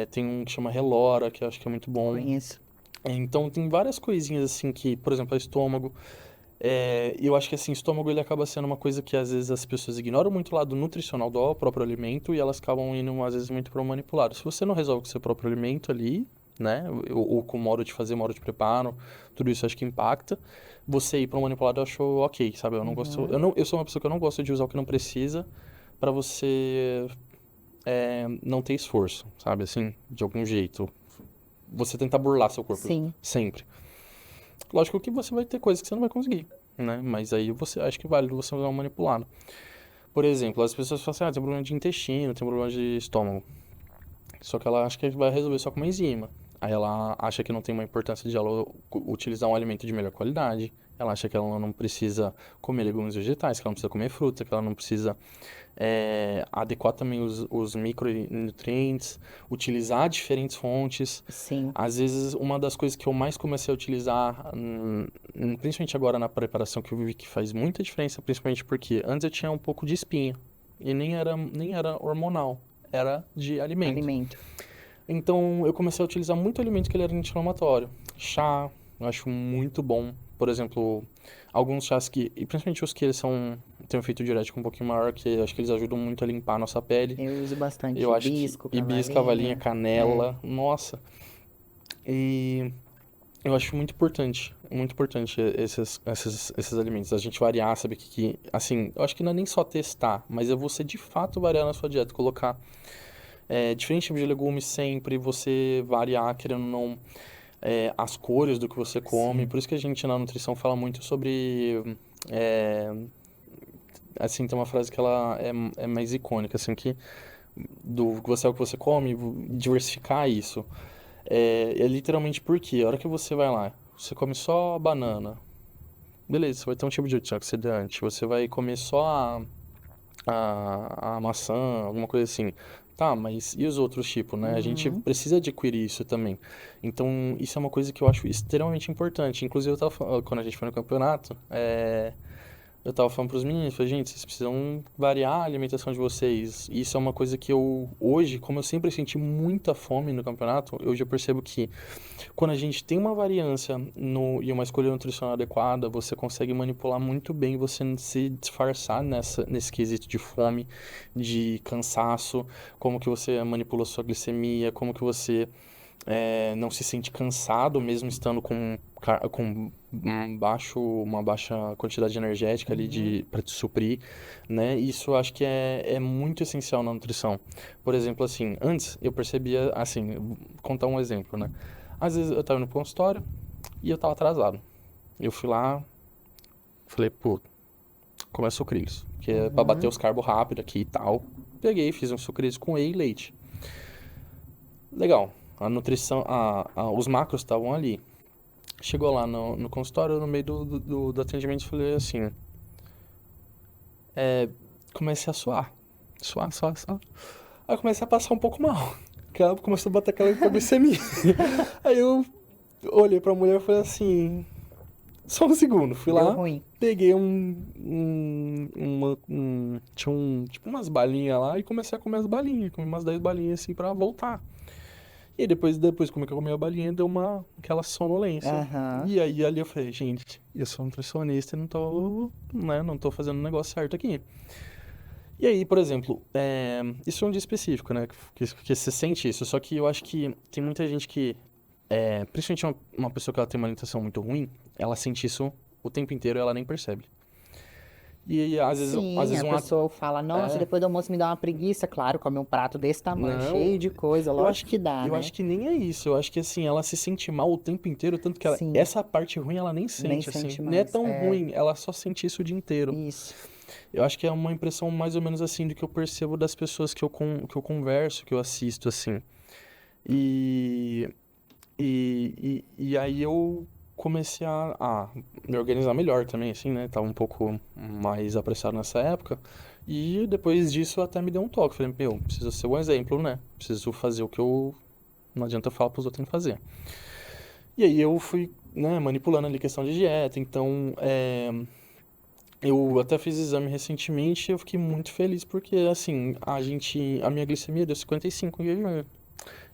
Tem um que chama Relora, que eu acho que é muito bom. Conheço. Então tem várias coisinhas assim que, por exemplo, o estômago. Eu acho que assim, estômago ele acaba sendo uma coisa que às vezes as pessoas ignoram muito o lado nutricional do próprio alimento e elas acabam indo às vezes muito para o manipulado. Se você não resolve com o seu próprio alimento ali, né, ou com o modo de fazer, modo de preparo, tudo isso acho que impacta. Você ir para um manipulado eu acho ok, sabe? Eu não gosto, Uhum. eu sou uma pessoa que eu não gosto de usar o que não precisa para você não ter esforço, sabe? Assim, de algum jeito. Você tentar burlar seu corpo Sim. sempre. Lógico que você vai ter coisas que você não vai conseguir, né? Mas aí você acho que vale você usar um manipulado. Por exemplo, as pessoas falam assim, tem problema de intestino, tem problema de estômago. Só que ela acha que vai resolver só com uma enzima. Aí ela acha que não tem uma importância de ela utilizar um alimento de melhor qualidade, Ela acha que ela não precisa comer legumes vegetais, que ela não precisa comer fruta, que ela não precisa adequar também os micronutrientes, utilizar diferentes fontes. Sim. Às vezes, uma das coisas que eu mais comecei a utilizar, principalmente agora na preparação, que eu vi que faz muita diferença, principalmente porque antes eu tinha um pouco de espinha, e nem era hormonal, era de alimento. Alimento. Então, eu comecei a utilizar muito alimento que ele era anti-inflamatório. Chá, eu acho muito bom. Por exemplo, alguns chás que, e principalmente os que eles têm um efeito diurético um pouquinho maior, que eu acho que eles ajudam muito a limpar a nossa pele. Eu uso bastante Eu acho que hibisco, hibisco, cavalinha, cavalinha. É, canela, nossa. E eu acho muito importante esses alimentos. A gente variar, sabe assim, eu acho que não é nem só testar, mas é você de fato variar na sua dieta, colocar diferente tipo de legumes sempre, você variar, querendo ou não, as cores do que você come. sim. Por isso que a gente na nutrição fala muito sobre. é, assim, tem uma frase que ela é mais icônica, assim, que do que você é o que você come, diversificar isso. É literalmente porque a hora que você vai lá, você come só banana, beleza, você vai ter um tipo de antioxidante, você vai comer só a maçã, alguma coisa assim. Tá, mas e os outros tipos, né? A gente Uhum. precisa adquirir isso também. Então, isso é uma coisa que eu acho extremamente importante. Inclusive, quando a gente foi no campeonato, eu tava falando pros meninos, falei, gente, vocês precisam variar a alimentação de vocês. E isso é uma coisa que eu, hoje, como eu sempre senti muita fome no campeonato, hoje eu percebo que quando a gente tem uma variância e uma escolha nutricional adequada, você consegue manipular muito bem, você não se disfarçar nesse quesito de fome, de cansaço, como que você manipula a sua glicemia, como que você não se sente cansado mesmo estando com uma baixa quantidade energética ali Uhum. para te suprir, né? Isso eu acho que é muito essencial na nutrição. Por exemplo, assim, antes eu percebia, assim, vou contar um exemplo, né? Às vezes eu tava no consultório e eu tava atrasado. Eu fui lá, falei, pô, comer sucrilhos, que é pra bater Uhum. os carbos rápido aqui e tal. Peguei, fiz um sucrilhos com whey e leite. Legal. A nutrição, os macros estavam ali. Chegou lá no consultório, no meio do atendimento, falei assim: comecei a suar. Suar, suar, suar. Aí eu comecei a passar um pouco mal. Que ela começou a bater aquela hipoglicemia. Aí eu olhei pra mulher e falei assim: só um segundo. Fui Deu lá, ruim. peguei tinha tipo umas balinhas lá e comecei a comer as balinhas. Comi umas 10 balinhas assim pra voltar. E aí depois como é que eu comi a balinha, deu aquela sonolência. Aham. E aí ali eu falei, gente, eu sou nutricionista e não tô fazendo o negócio certo aqui. E aí, por exemplo, isso é um dia específico, né, que você sente isso, só que eu acho que tem muita gente que, principalmente uma pessoa que ela tem uma alimentação muito ruim, ela sente isso o tempo inteiro e ela nem percebe. E às Sim, vezes a pessoa fala, nossa, é, depois do almoço me dá uma preguiça. Claro, come um prato desse tamanho, não, cheio de coisa, Eu acho lógico que que, dá, eu né? acho que nem é isso. Eu acho que assim, ela se sente mal o tempo inteiro, tanto que Sim, essa parte ruim ela nem nem sente, assim. sente Nem é mais. tão É, ruim, ela só sente isso o dia inteiro. isso. Eu acho que é uma impressão mais ou menos assim do que eu percebo das pessoas que eu converso, que eu assisto, assim. E, e aí eu comecei a me organizar melhor também, assim, né? Tava um pouco mais apressado nessa época. E depois disso até me deu um toque. Falei, meu, preciso ser um exemplo, né? Preciso fazer o que eu não adianta eu falar pros outros em fazer. E aí eu fui, né, manipulando ali questão de dieta. Então, eu até fiz exame recentemente e eu fiquei muito feliz porque, assim, a minha glicemia deu 55 em jejum.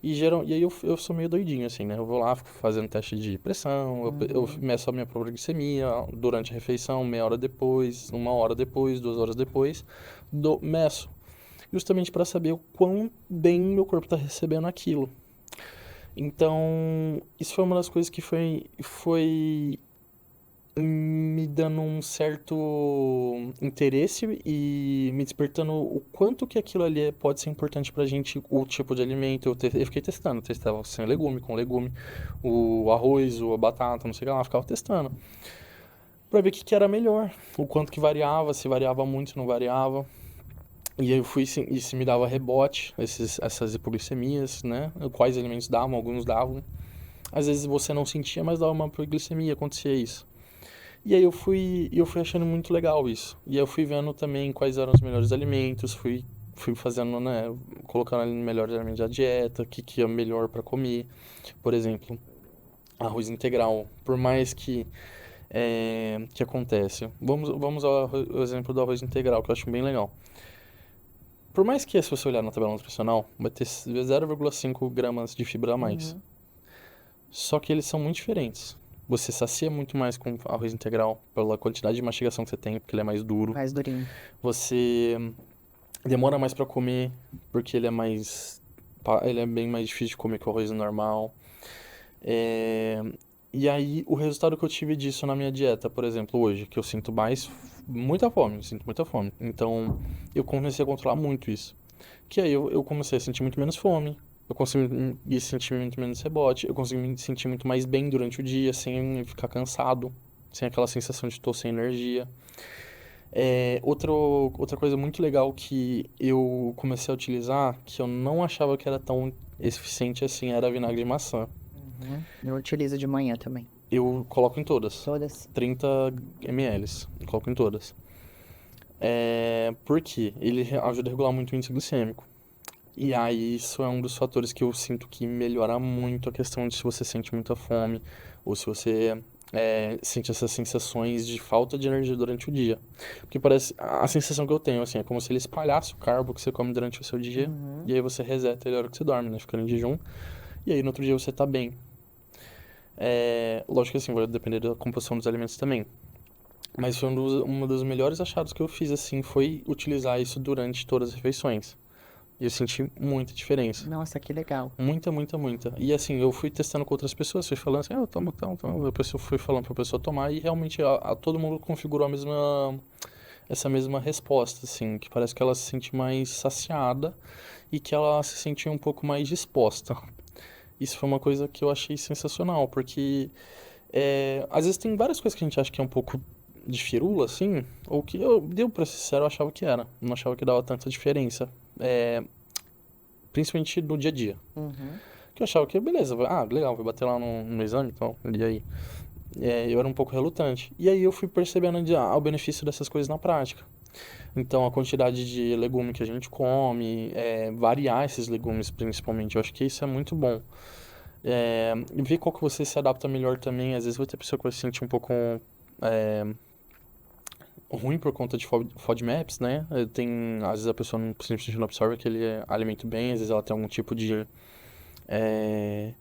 E aí eu sou meio doidinho, assim, né? Eu vou lá, fico fazendo teste de pressão, eu Uhum. meço a minha própria glicemia durante a refeição, meia hora depois, uma hora depois, 2 horas depois, meço. Justamente para saber o quão bem meu corpo está recebendo aquilo. Então, isso foi uma das coisas que foi me dando um certo interesse e me despertando o quanto que aquilo ali pode ser importante pra gente, o tipo de alimento. Eu fiquei testando, testava sem legume, com legume, o arroz, a batata, não sei o que lá, ficava testando. Pra ver o que era melhor, o quanto que variava, se variava muito, se não variava. E aí eu fui, e se me dava rebote, essas hipoglicemias, né? Quais alimentos davam, alguns davam. Às vezes você não sentia, mas dava uma hipoglicemia, acontecia isso. E aí eu fui achando muito legal isso. E aí eu fui vendo também quais eram os melhores alimentos, fui fazendo, né, colocando ali melhores alimentos da dieta, o que que é melhor para comer. Por exemplo, arroz integral. Por mais que acontece. Vamos ao exemplo do arroz integral, que eu acho bem legal. Por mais que, se você olhar na tabela nutricional, vai ter 0,5 gramas de fibra a mais. Uhum. Só que eles são muito diferentes. Você sacia muito mais com arroz integral pela quantidade de mastigação que você tem, porque ele é mais duro. Mais durinho. Você demora mais pra comer, porque ele é bem mais difícil de comer que o arroz normal. É, E aí, o resultado que eu tive disso na minha dieta, por exemplo, hoje, que eu sinto muita fome, eu sinto muita fome. Então, eu comecei a controlar muito isso. Que aí eu comecei a sentir muito menos fome, eu consegui sentir muito menos rebote, eu consegui me sentir muito mais bem durante o dia, sem ficar cansado, sem aquela sensação de estou sem energia. Outra coisa muito legal que eu comecei a utilizar, que eu não achava que era tão eficiente assim, era vinagre de maçã. Uhum. Eu utilizo de manhã também. Eu coloco em todas. Todas. 30 ml. Eu coloco em todas. Por quê? Ele ajuda a regular muito o índice glicêmico. E aí, isso é um dos fatores que eu sinto que melhora muito a questão de se você sente muita fome ou se você sente essas sensações de falta de energia durante o dia. Porque parece, a sensação que eu tenho, assim, é como se ele espalhasse o carbo que você come durante o seu dia Uhum. e aí você reseta ele na hora que você dorme, né? Ficando em jejum. E aí, no outro dia você tá bem. Lógico que assim, vai depender da composição dos alimentos também. Mas foi uma dos melhores achados que eu fiz, assim, foi utilizar isso durante todas as refeições. E eu senti muita diferença. Nossa, que legal. Muita, muita, muita. E assim, eu fui testando com outras pessoas, fui falando assim, eu tomo, tomo, tomo. Depois eu fui falando pra pessoa tomar e realmente todo mundo configurou essa mesma resposta, assim, que parece que ela se sente mais saciada e que ela se sente um pouco mais disposta. Isso foi uma coisa que eu achei sensacional, porque às vezes tem várias coisas que a gente acha que é um pouco de firula, assim, ou que deu pra ser sincero, eu achava que era. Não achava que dava tanta diferença. Principalmente no dia a dia. Uhum. Que eu achava que, beleza, legal, vou bater lá no exame e tal. E aí, eu era um pouco relutante. E aí eu fui percebendo o benefício dessas coisas na prática. Então, a quantidade de legume que a gente come, variar esses legumes principalmente, eu acho que isso é muito bom. E ver qual que você se adapta melhor também. Às vezes vai ter pessoa que vai se sentir um pouco ruim por conta de FODMAPs, né? Às vezes a pessoa não, simplesmente não absorve aquele alimento bem, às vezes ela tem algum tipo de é,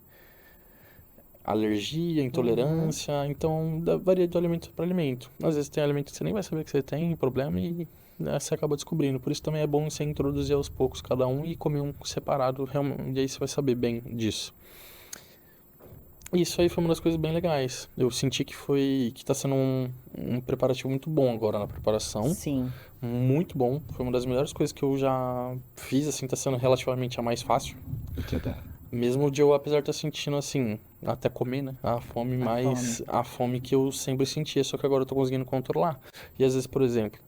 alergia, Uhum. intolerância, então varia de alimento para alimento. Às vezes tem alimento que você nem vai saber que você tem problema e né, você acaba descobrindo. Por isso também é bom você introduzir aos poucos cada um e comer um separado, realmente, e aí você vai saber bem disso. Isso aí foi uma das coisas bem legais. Eu senti que tá sendo um preparativo muito bom agora na preparação. Sim. Muito bom. Foi uma das melhores coisas que eu já fiz, assim, tá sendo relativamente a mais fácil. Mesmo de eu, apesar de estar sentindo, assim, até comer, né? A fome, A fome. mas a fome que eu sempre sentia, só que agora eu tô conseguindo controlar. E às vezes, por exemplo,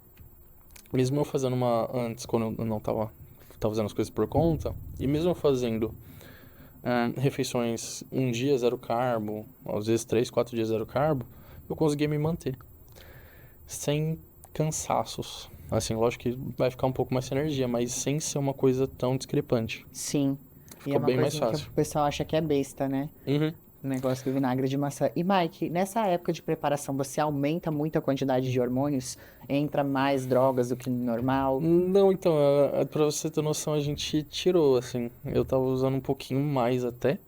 mesmo eu fazendo antes, quando eu não tava fazendo as coisas por conta, e mesmo eu fazendo refeições um dia zero carbo, às vezes 3, 4 dias zero carbo, eu conseguia me manter. Sem cansaços. Assim, lógico que vai ficar um pouco mais sem energia, mas sem ser uma coisa tão discrepante. Sim. E é Ficou uma bem mais coisinha que o fácil. pessoal acha que é besta, né? Uhum. O negócio do vinagre de maçã. E Mike, nessa época de preparação, você aumenta muito a quantidade de hormônios? Entra mais drogas do que normal? Não, então, pra você ter noção, a gente tirou, assim. Eu tava usando um pouquinho mais até.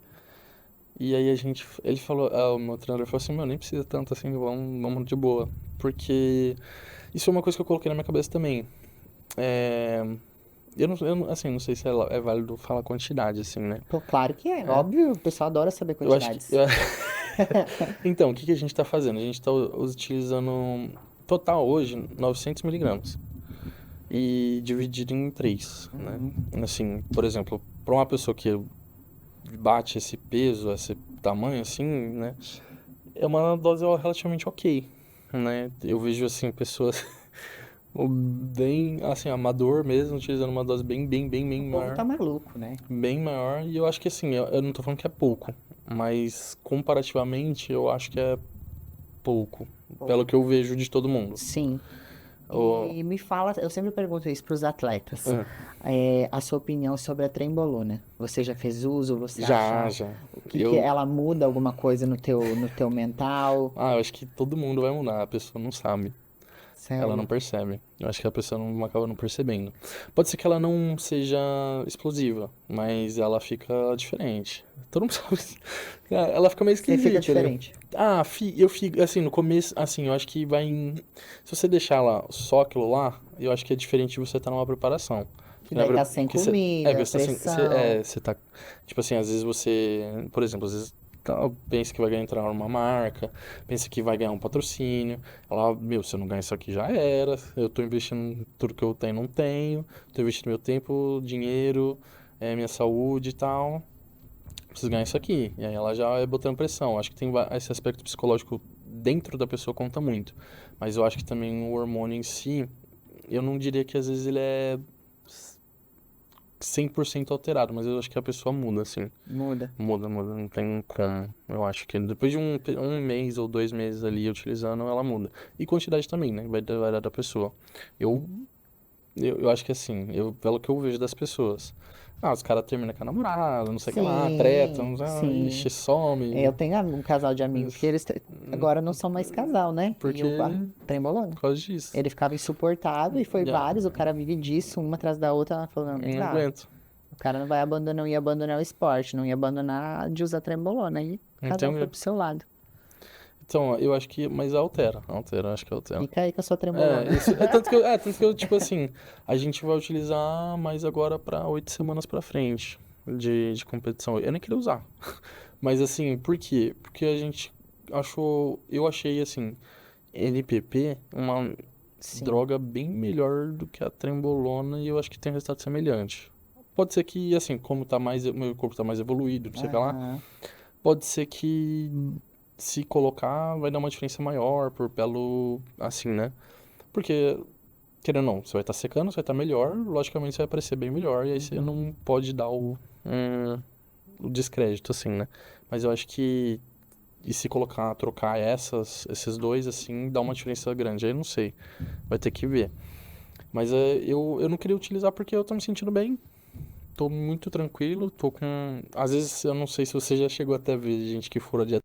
E aí ele falou, o meu treinador falou assim, meu, nem precisa tanto assim, vamos de boa. Porque isso é uma coisa que eu coloquei na minha cabeça também. É, assim, não sei se é válido falar quantidade, assim, né? Pô, claro que é, É, óbvio, o pessoal adora saber eu acho que. quantidades. Então, o que que a gente tá fazendo? A gente tá utilizando, total hoje, 900 miligramas. E dividido em três, né? Uhum. Assim, por exemplo, para uma pessoa que bate esse peso, esse tamanho, assim, né? É uma dose relativamente ok, né? Eu vejo, assim, pessoas bem, assim, amador mesmo, utilizando uma dose bem, bem, bem, O bem povo maior. tá maluco, né? Bem maior. E eu acho que, assim, eu não tô falando que é pouco, mas comparativamente eu acho que é pouco. pelo que eu vejo de todo mundo. Sim. O- E me fala, eu sempre pergunto isso para os atletas, ah, a sua opinião sobre a trembolona. Você já fez uso? Você já, acha já. o que que Eu, ela muda alguma coisa no teu mental? eu acho que todo mundo vai mudar, a pessoa não sabe. Ela não Sério? percebe. Eu acho que a pessoa não acaba não percebendo. Pode ser que ela não seja explosiva, mas ela fica diferente. Todo mundo sabe. Ela fica meio Você fica esquisita, né? diferente. Eu fico, assim, no começo, assim, eu acho que vai em... Se você deixar lá só aquilo lá, eu acho que é diferente de você estar numa preparação. Que daí tá sem Porque você, porque comida, você tá assim, pressão. você tá, tipo assim, às vezes você, por exemplo, às vezes pensa que vai entrar numa marca, pensa que vai ganhar um patrocínio, ela, meu, se eu não ganhar isso aqui já era, eu tô investindo tudo que eu tenho, não tenho, tô investindo meu tempo, dinheiro, minha saúde e tal, preciso ganhar isso aqui. E aí ela já é botando pressão. Acho que tem esse aspecto psicológico dentro da pessoa conta muito. Mas eu acho que também o hormônio em si, eu não diria que às vezes ele é 100% alterado, mas eu acho que a pessoa muda, assim. Muda. Muda, muda, não tem como. Eu acho que depois de um mês ou 2 meses ali utilizando, ela muda. E quantidade também, né? Vai dar da pessoa. Eu eu acho que assim, pelo que eu vejo das pessoas. Os caras terminam com a namorada, não sei o que lá, tretam, Sim, sim. ixi, some. Eu tenho um casal de amigos que Mas, eles agora não são mais casal, né? E porque, o trembolona. por causa disso. Ele ficava insuportável e foi Já, vários, o cara vive disso, uma atrás da outra, ela falou, não não dá. aguento. O cara não vai abandonar, não ia abandonar o esporte, não ia abandonar de usar trembolona. Aí Não cada tem um o foi quê. pro seu lado. Então, eu acho que. Mas altera, acho que altera. Fica aí com a sua trembolona. Tanto que eu, tipo assim, a gente vai utilizar mais agora pra 8 semanas pra frente de competição. Eu nem queria usar. Mas assim, por quê? Porque a gente eu achei assim, NPP uma Sim. droga bem melhor do que a trembolona e eu acho que tem um resultado semelhante. Pode ser que, assim, como meu corpo tá mais evoluído, não sei o que lá, Aham. pode ser que se colocar vai dar uma diferença maior pelo, assim, né? Porque, querendo ou não, você vai estar secando, você vai estar melhor, logicamente você vai parecer bem melhor, e aí você Uhum. não pode dar o descrédito, assim, né? Mas eu acho que, e se trocar esses dois, assim, dá uma diferença grande. Aí eu não sei, vai ter que ver. Mas eu não queria utilizar porque eu tô me sentindo bem, tô muito tranquilo, tô com... Às vezes, eu não sei se você já chegou até a ver gente que fura dieta.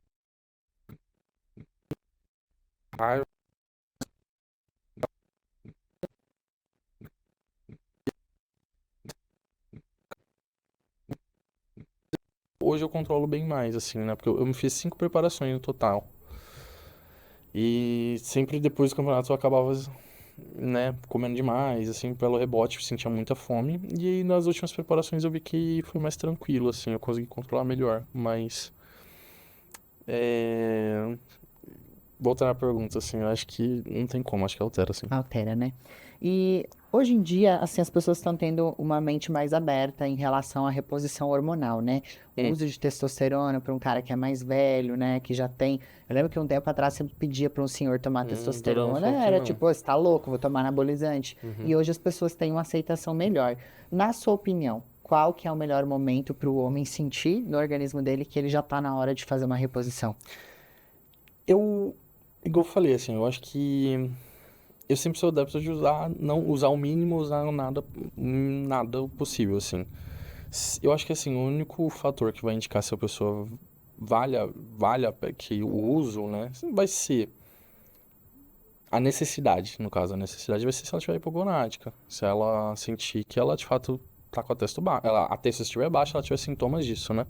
Hoje eu controlo bem mais, assim, né? Porque eu me fiz 5 preparações no total. E sempre depois do campeonato eu acabava, né, comendo demais, assim, pelo rebote, eu sentia muita fome. E aí nas últimas preparações eu vi que foi mais tranquilo, assim, eu consegui controlar melhor. Mas, é... voltando à pergunta, assim, eu acho que não tem como, acho que altera, assim. Altera, né? E hoje em dia, assim, as pessoas estão tendo uma mente mais aberta em relação à reposição hormonal, né? O Hum, uso de testosterona para um cara que é mais velho, né? Que já tem. Eu lembro que um tempo atrás você pedia para um senhor tomar Dora não testosterona, falou que era não. tipo, "Ô, você tá louco, vou tomar anabolizante." Uhum. E hoje as pessoas têm uma aceitação melhor. Na sua opinião, qual que é o melhor momento para o homem sentir no organismo dele que ele já tá na hora de fazer uma reposição? Eu, igual eu falei, assim, eu acho que eu sempre sou adepto de não usar o mínimo, usar nada possível, assim. Eu acho que assim, o único fator que vai indicar se a pessoa que o uso, né, vai ser a necessidade, no caso. A necessidade vai ser se ela estiver hipogonádica. Se ela sentir que ela de fato tá com a testo baixa. A testo estiver baixa, ela tiver sintomas disso, né?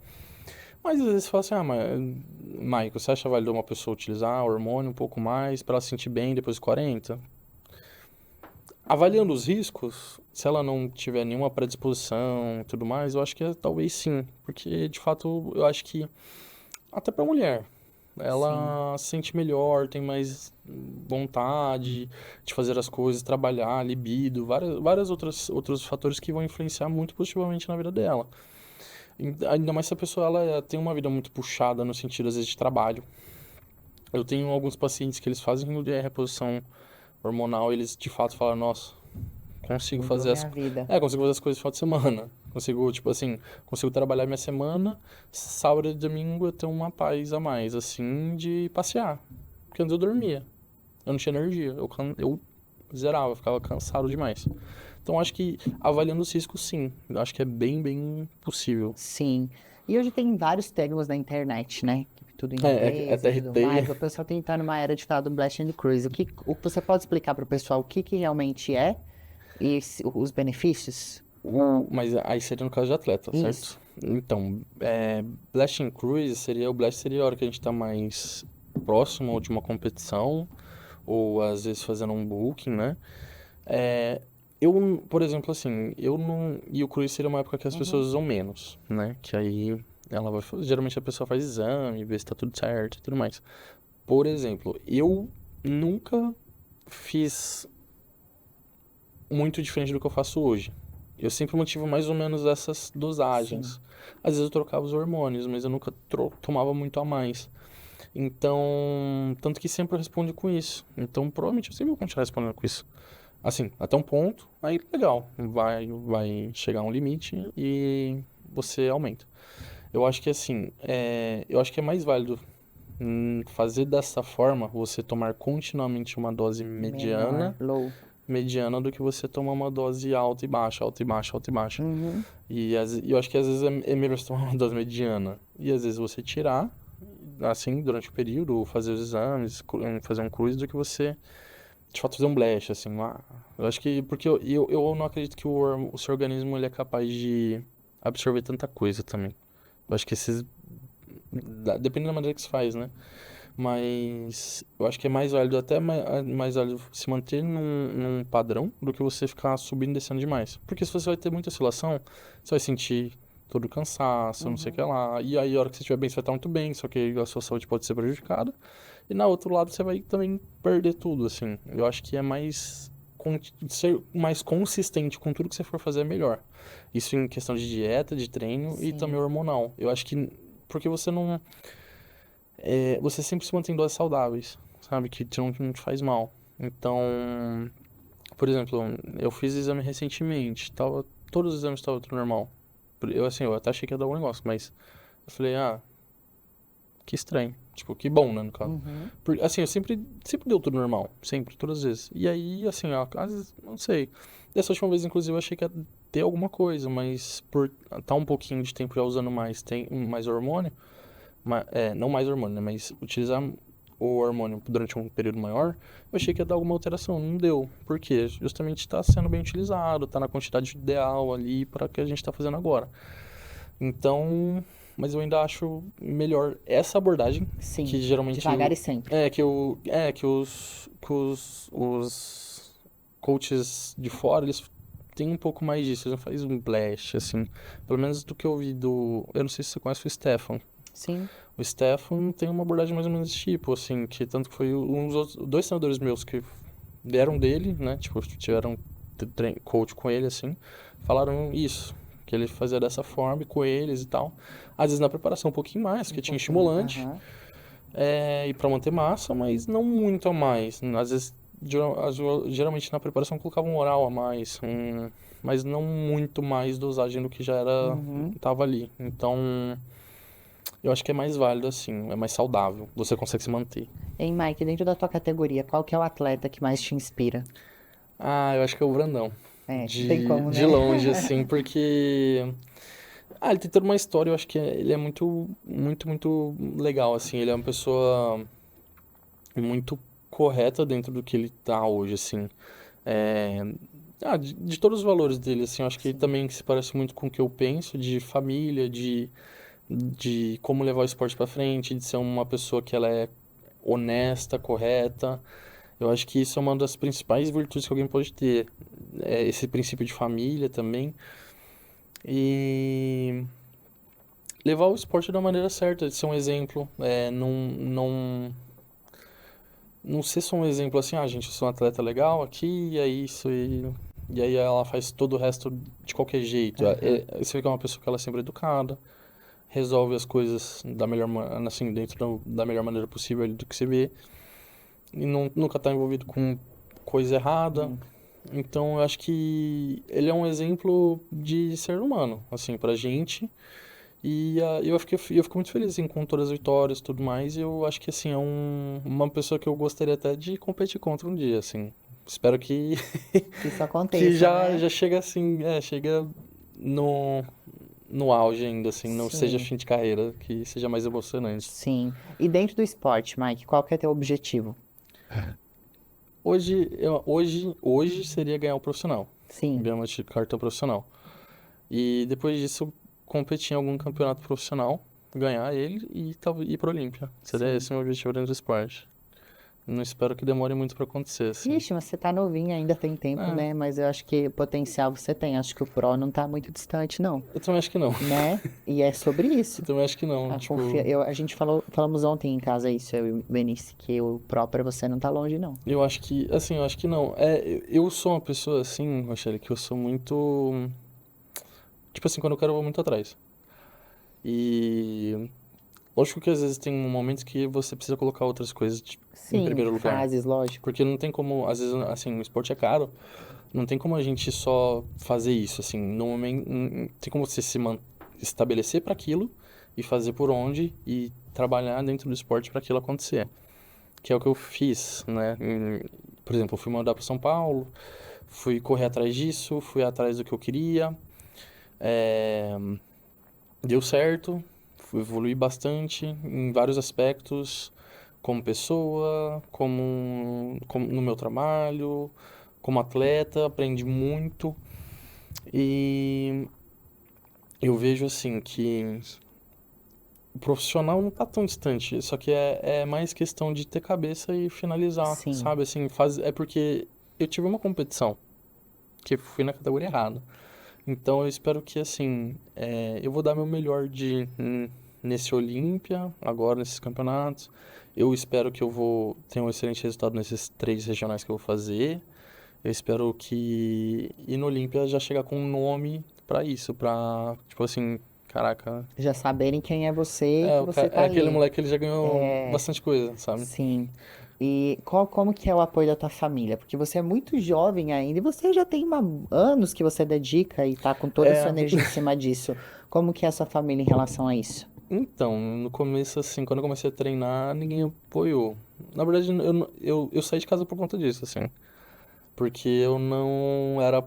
Mas às vezes você fala assim, mas, Maico, você acha válido uma pessoa utilizar hormônio um pouco mais pra ela se sentir bem depois dos 40? Avaliando os riscos, se ela não tiver nenhuma predisposição e tudo mais, eu acho que talvez sim. Porque, de fato, eu acho que até pra mulher, Sim. ela se sente melhor, tem mais vontade de fazer as coisas, trabalhar, libido, várias outros fatores que vão influenciar muito positivamente na vida dela. Ainda mais se a pessoa ela tem uma vida muito puxada no sentido, às vezes, de trabalho. Eu tenho alguns pacientes que eles fazem reposição hormonal, eles de fato falam, nossa, consigo Mudou fazer minha vida. consigo fazer as coisas no final de semana. Consigo, tipo assim, consigo trabalhar minha semana, sábado e domingo eu tenho uma paz a mais, assim, de passear. Porque antes eu dormia. eu não tinha energia, eu zerava, eu ficava cansado demais. Então acho que avaliando os riscos, sim, eu acho que é bem, bem possível. Sim. E hoje tem vários termos na internet, né? Tudo em É inglês e tudo TRT. mais. O pessoal tem que estar numa era de falar do Blast and Cruise. Você pode explicar para o pessoal o que que realmente é e os benefícios? Mas aí seria no caso de atleta, Isso. certo? Então, Blasting Cruise seria, o Blast seria a hora que a gente tá mais próximo de uma competição, ou às vezes fazendo um booking, né? É, por exemplo, assim, eu não. E o cruise seria uma época que as Uhum. pessoas usam menos, né? Que aí ela vai. Geralmente a pessoa faz exame, vê se tá tudo certo e tudo mais. Por exemplo, eu nunca fiz muito diferente do que eu faço hoje. Eu sempre mantive mais ou menos essas Sim. dosagens. Às vezes eu trocava os hormônios, mas eu nunca tomava muito a mais. Então, tanto que sempre eu respondo com isso. Então, provavelmente eu sempre vou continuar respondendo com isso. Assim, até um ponto, aí legal, vai chegar a um limite e você aumenta. Eu acho que assim, eu acho que é mais válido fazer dessa forma, você tomar continuamente uma dose Menor, low. mediana do que você tomar uma dose alta e baixa, alta e baixa, alta e baixa. Uhum. E eu acho que às vezes é melhor você tomar uma dose mediana e às vezes você tirar, assim, durante o período, ou fazer os exames, fazer um cruise, do que você de fato fazer um blast, assim, eu acho que, porque eu não acredito que o seu organismo ele é capaz de absorver tanta coisa também. Eu acho que depende da maneira que se faz, né? Mas eu acho que é mais válido, até mais válido se manter num padrão do que você ficar subindo e descendo demais. Porque se você vai ter muita oscilação, você vai sentir todo cansaço, não sei o que Uhum. lá. E aí, a hora que você estiver bem, você vai estar muito bem, só que a sua saúde pode ser prejudicada. E na outro lado, você vai também perder tudo, assim. Eu acho que é mais. Ser mais consistente com tudo que você for fazer é melhor. Isso em questão de dieta, de treino e também Sim. hormonal. Eu acho que. Porque você não. Você sempre se mantém em doses saudáveis, sabe? Que não te faz mal. Então, por exemplo, eu fiz exame recentemente, todos os exames estavam tudo normal. Eu, assim, eu até achei que ia dar algum negócio, mas eu falei, que estranho. Tipo, que bom, né, no caso. Uhum. Porque, assim, eu sempre deu tudo normal. Sempre, todas as vezes. E aí, assim, às vezes, não sei. Dessa última vez, inclusive, eu achei que ia ter alguma coisa, mas por estar um pouquinho de tempo já usando mais hormônio, não mais hormônio, né, mas utilizar o hormônio durante um período maior, eu achei que ia dar alguma alteração. Não deu. Por quê? Justamente está sendo bem utilizado, está na quantidade ideal ali para o que a gente está fazendo agora. Então, mas eu ainda acho melhor essa abordagem, que Sim. geralmente Devagar e sempre. os coaches de fora, eles têm um pouco mais disso, eles não fazem um blast, assim, pelo menos do que eu vi eu não sei se você conhece o Stefan. Sim. O Stefan tem uma abordagem mais ou menos desse tipo, assim, que tanto que foi dois treinadores meus que vieram dele, né, tipo, tiveram coach com ele, assim, falaram isso, que ele fazia dessa forma e com eles e tal. Às vezes na preparação um pouquinho mais, Um porque tinha pouquinho. estimulante, Aham. e para manter massa, mas não muito a mais. Às vezes, geralmente na preparação colocava um oral a mais, mas não muito mais dosagem do que já era, Uhum. tava ali. Então, eu acho que é mais válido assim, é mais saudável, você consegue se manter. Hein, Mike, dentro da tua categoria, qual que é o atleta que mais te inspira? Eu acho que é o Brandão. É, não tem De, como, de né? longe, assim, porque. Ele tem toda uma história, eu acho que ele é muito, muito, muito legal, assim. Ele é uma pessoa muito correta dentro do que ele tá hoje, assim. É... de todos os valores dele, assim, eu acho que ele Sim. também se parece muito com o que eu penso, de família, de como levar o esporte pra frente, de ser uma pessoa que ela é honesta, correta. Eu acho que isso é uma das principais virtudes que alguém pode ter. É esse princípio de família também. E levar o esporte da maneira certa, de ser um exemplo. Não ser só um exemplo assim, gente, eu sou um atleta legal aqui, e é isso, e aí ela faz todo o resto de qualquer jeito. Aham. Você vê que é uma pessoa que ela é sempre educada, resolve as coisas da melhor, assim, dentro da melhor maneira possível ali do que você vê, e nunca tá envolvido com coisa errada. Nunca. Então eu acho que ele é um exemplo de ser humano, assim, pra gente. Eu fico muito feliz, assim, com todas as vitórias e tudo mais. E eu acho que, assim, é uma pessoa que eu gostaria até de competir contra um dia, assim. Espero que, Que isso que aconteça, né? já chega, assim, chega no, no auge ainda, assim, não seja Sim, fim de carreira, que seja mais emocionante. sim. E dentro do esporte, Mike, qual que é teu objetivo? Hoje seria ganhar o profissional, Sim. ganhar uma carta profissional. E depois disso, competir em algum campeonato profissional, ganhar ele e ir pro Olímpia. Seria Sim. esse o meu objetivo dentro do esporte. Não espero que demore muito pra acontecer, assim. Ixi, mas você tá novinho, ainda tem tempo, É, né? Mas eu acho que potencial você tem. Acho que o pro não tá muito distante, não. eu também acho que não. Né? E é sobre Eu isso. também acho que não. Tipo, A gente falamos ontem em casa isso, eu e o Benício, que o pro pra você não tá longe, não. eu acho que, assim, eu acho que não. Eu sou uma pessoa, assim, Rochelle, que eu sou muito. Tipo assim, quando eu quero, eu vou muito atrás. E. Lógico que às vezes tem momentos que você precisa colocar outras coisas tipo, em Sim, primeiro lugar. fases, lógico. Porque não tem como, às vezes, assim, o esporte é caro, não tem como a gente só fazer isso, assim, no momento, tem como você estabelecer para aquilo e fazer por onde e trabalhar dentro do esporte para aquilo acontecer. Que é o que eu fiz, né? Por exemplo, eu fui mandar para São Paulo, fui correr atrás disso, fui atrás do que eu queria, é, deu certo, fui evoluir bastante em vários aspectos, como pessoa, como no meu trabalho, como atleta, aprendi muito e eu vejo assim que o profissional não tá tão distante, só que é mais questão de ter cabeça e finalizar, Sim, sabe? Assim, é porque eu tive uma competição que fui na categoria errada. Então eu espero que assim, eu vou dar meu melhor nesse Olímpia, agora nesses campeonatos. Eu espero que eu vou ter um excelente resultado nesses 3 regionais que eu vou fazer. Eu espero que ir no Olímpia já chegar com um nome pra isso, pra, tipo assim, caraca, já saberem quem é você e que você tá aquele ali. moleque ele já ganhou É, bastante coisa, sabe? sim. E como que é o apoio da tua família? Porque você é muito jovem ainda e você já tem anos que você dedica e tá com toda a sua É, energia em cima disso. Como que é a sua família em relação a isso? então, no começo, assim, quando eu comecei a treinar, ninguém apoiou. Na verdade, eu saí de casa por conta disso, assim. Porque eu não era.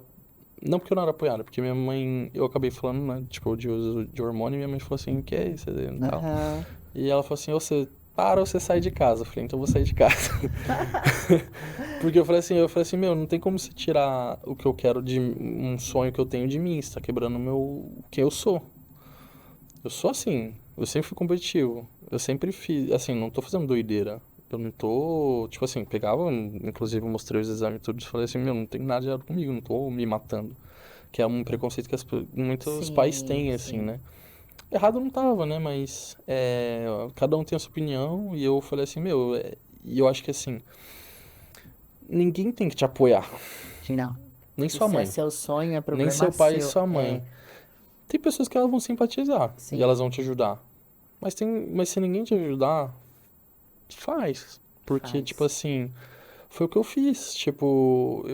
Não porque eu não era apoiado, porque minha mãe. Eu acabei falando, né? Tipo, de uso de hormônio, e minha mãe falou assim: que é isso? E tal. Aham. E ela falou assim: ou você para ou você sai de casa. Eu falei: então eu vou sair de casa. Porque eu falei assim: meu, não tem como você tirar o que eu quero de um sonho que eu tenho de mim. Você tá quebrando quem eu sou. Eu sou assim, eu sempre fui competitivo. Eu sempre fiz, assim, não tô fazendo doideira. Eu não tô, tipo assim, pegava, inclusive eu mostrei os exames e tudo, e falei assim, meu, não tem nada de errado comigo, não tô me matando. Que é um preconceito que muitos pais Sim, têm, assim, sim. né? Errado não tava, né? Mas cada um tem a sua opinião, e eu falei assim, meu, e eu acho que assim, ninguém tem que te apoiar, Não. nem Que sua se é mãe, seu sonho, é nem problema seu pai e seu. sua É, mãe. Tem pessoas que elas vão simpatizar, e sim, elas vão te ajudar. Mas se ninguém te ajudar, faz. Porque, tipo faz. assim, foi o que eu fiz. Tipo,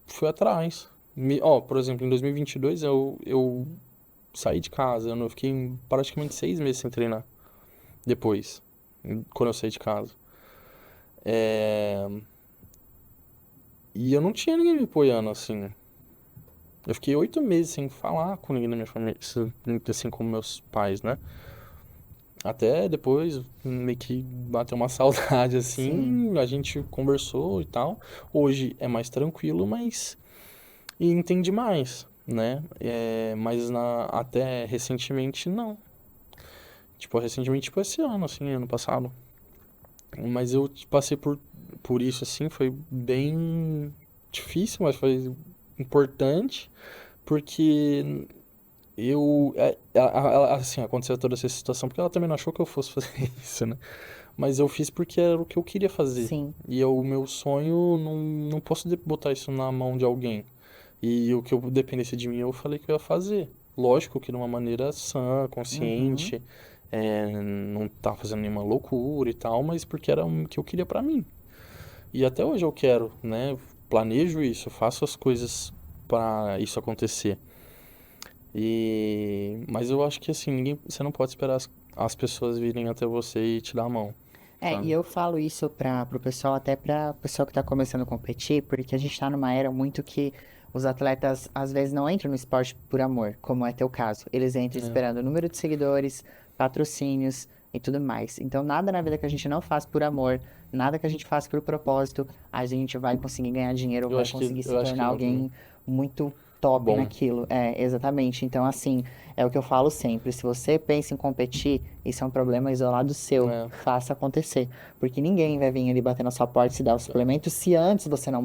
fui atrás. Ó, por exemplo, em 2022 eu saí de casa. Eu não fiquei praticamente 6 meses sem treinar. Depois, quando eu saí de casa. É, e eu não tinha ninguém me apoiando, assim. Eu fiquei 8 meses sem falar com ninguém da minha família, assim como meus pais, né? Até depois, meio que bateu uma saudade Sim. assim, a gente conversou e tal. Hoje é mais tranquilo, mas. E entende mais, né? Mas até recentemente, não. Tipo, recentemente, tipo, esse ano, assim, ano passado. Mas eu passei por isso, assim, foi bem difícil, mas foi importante, porque assim, aconteceu toda essa situação, porque ela também não achou que eu fosse fazer isso, né? Mas eu fiz porque era o que eu queria fazer. Sim. E o meu sonho, não posso botar isso na mão de alguém. E o que eu dependesse de mim, eu falei que eu ia fazer. Lógico que de uma maneira sã, Uhum. consciente, não tá fazendo nenhuma loucura e tal, mas porque era o que eu queria pra mim. E até hoje eu quero, né? Planejo isso, faço as coisas pra isso acontecer. Mas eu acho que assim, você não pode esperar as pessoas virem até você e te dar a mão, E sabe? eu falo isso pro pessoal, até pra pessoa que tá começando a competir, porque a gente tá numa era muito que os atletas às vezes não entram no esporte por amor, como é teu caso. Eles entram É. esperando número de seguidores, patrocínios e tudo mais. Então, nada na vida que a gente não faz por amor, nada que a gente faz por propósito, a gente vai conseguir ganhar dinheiro, Eu vai acho que, conseguir se eu acho que tornar é alguém muito top bom. naquilo. É, exatamente. Então, assim, é o que eu falo sempre. Se você pensa em competir, isso é um problema isolado seu. É. Faça acontecer. Porque ninguém vai vir ali bater na sua porta e te dar o suplemento se antes você não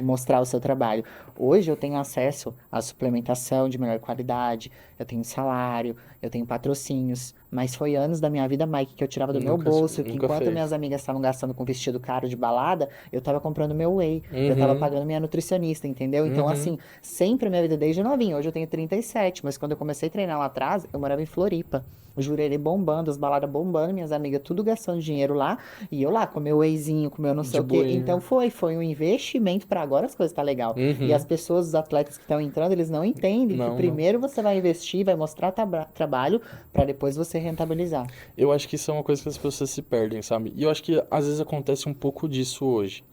mostrar o seu trabalho. Hoje eu tenho acesso à suplementação de melhor qualidade, eu tenho salário, eu tenho patrocínios. Mas foi anos da minha vida, Mike, que eu tirava do meu bolso, que Nunca enquanto fez. minhas amigas estavam gastando com vestido caro de balada, eu tava comprando meu whey, eu tava Uhum, pagando minha nutricionista, entendeu? Então, uhum. assim, sempre a minha vida desde novinha. Hoje eu tenho 37, mas quando eu comecei a treinar lá atrás, eu morava em Floripa. O Jurerê bombando, as baladas bombando, minhas amigas tudo gastando dinheiro lá, e eu lá com meu wheyzinho, com meu não sei De o quê. Então boinha. foi um investimento para agora as coisas tá legal. E as Uhum. pessoas, os atletas que estão entrando, eles não entendem que Não, não. primeiro você vai investir, vai mostrar trabalho, para depois você rentabilizar. Eu acho que isso é uma coisa que as pessoas se perdem, sabe? E eu acho que às vezes acontece um pouco disso hoje.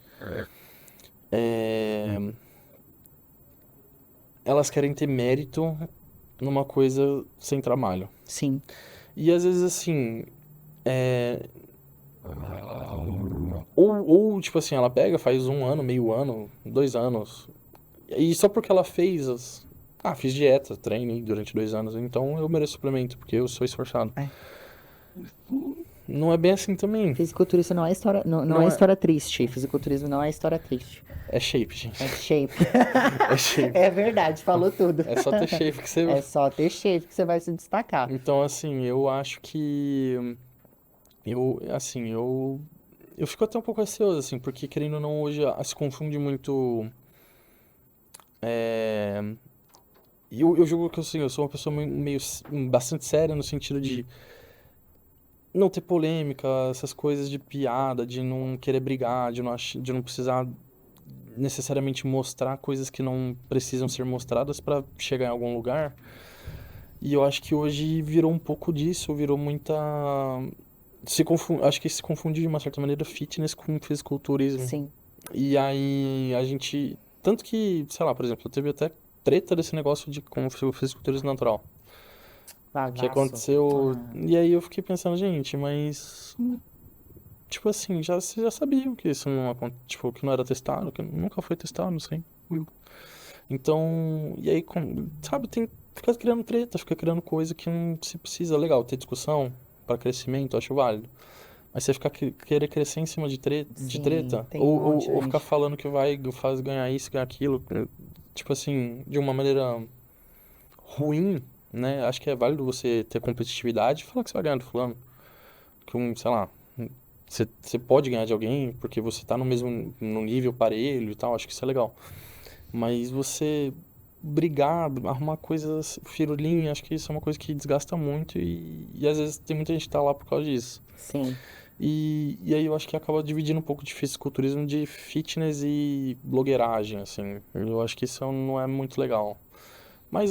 É, Elas querem ter mérito numa coisa sem trabalho. Sim, E às vezes assim, é, ou tipo assim, ela pega, faz um ano, meio ano, 2 anos, e só porque ela fez fiz dieta, treinei durante 2 anos, então eu mereço suplemento, porque eu sou esforçado. é. Não é bem assim também. Fisiculturista não é história, não é Não é. história triste. Fisiculturismo não é história triste. É shape, gente. É shape. É shape. É verdade, falou tudo. É só ter shape que você. É só ter shape que você vai se destacar. Então, assim, eu acho que. Assim, eu fico até um pouco ansioso, assim, porque querendo ou não, hoje se confunde muito. É, eu julgo que assim, eu sou uma pessoa bastante séria no sentido de não ter polêmica, essas coisas de piada, de não querer brigar, de não precisar necessariamente mostrar coisas que não precisam ser mostradas para chegar em algum lugar. E eu acho que hoje virou um pouco disso, virou muita. Acho que se confunde de uma certa maneira fitness com fisiculturismo. Sim, E aí a gente. Tanto que, sei lá, por exemplo, teve até treta desse negócio de com o fisiculturismo natural. Que bagaço. aconteceu. Ah, E aí eu fiquei pensando, gente, mas. Tipo assim, vocês já sabiam que isso não, tipo, que não era testado, que nunca foi testado, não sei. Então, e aí, sabe, fica criando treta, fica criando coisa que não se precisa. Legal, ter discussão para crescimento, acho válido. Mas você ficar querer crescer em cima de sim, treta, tem um monte de ou ficar gente. falando que vai faz ganhar isso, ganhar aquilo, tipo assim, de uma maneira ruim, né? Acho que é válido você ter competitividade e falar que você vai ganhar do fulano. Que sei lá, você pode ganhar de alguém porque você tá no nível parelho e tal, acho que isso é legal. Mas você brigar, arrumar coisas, firulinha, acho que isso é uma coisa que desgasta muito e às vezes tem muita gente que tá lá por causa disso. Sim. E aí eu acho que acaba dividindo um pouco de fisiculturismo de fitness e blogueiragem, assim. Eu acho que isso não é muito legal. Mas,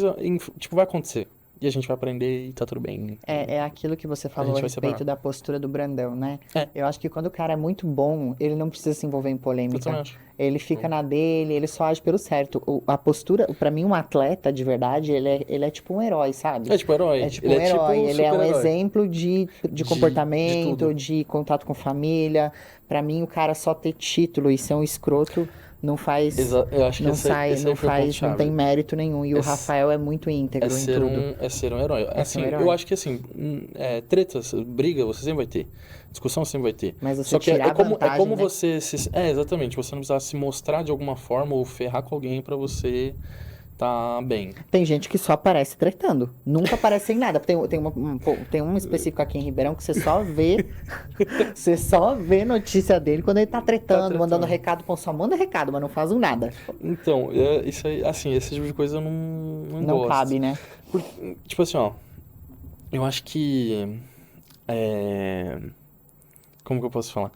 tipo, vai acontecer. E a gente vai aprender e tá tudo bem. É aquilo que você A falou a gente vai separar. respeito da postura do Brandão, né? É, Eu acho que quando o cara é muito bom, ele não precisa se envolver em eu também polêmica. acho. Ele fica na dele, ele só age pelo certo. A postura, pra mim, um atleta de verdade, ele é tipo um herói, sabe? É tipo É herói. tipo Ele um é herói. tipo Ele é um super-herói. exemplo de De tudo. comportamento, de contato com família. Pra mim, o cara só ter título e ser um escroto não faz, Eu acho que não sai, esse aí não foi o faz, não tem ponto-chave. mérito nenhum. E o É, Rafael é muito íntegro em tudo. é ser um herói. É ser um Assim, eu herói. acho que assim, tretas, briga, você sempre vai ter. Discussão sempre vai ter. Mas você Só que tirar é vantagem, como né? você se. É, exatamente. Você não precisar se mostrar de alguma forma ou ferrar com alguém pra você tá bem. Tem gente que só aparece tretando. Nunca aparece em nada. Tem um específico aqui em Ribeirão que você só vê. Você só vê notícia dele quando ele tá Tá tretando, mandando tretando. recado. Pô, só manda recado, mas não faz um nada. Então, isso aí, assim, esse tipo de coisa eu não Não gosto. cabe, né? Tipo assim, ó, eu acho que. É, como que eu posso falar?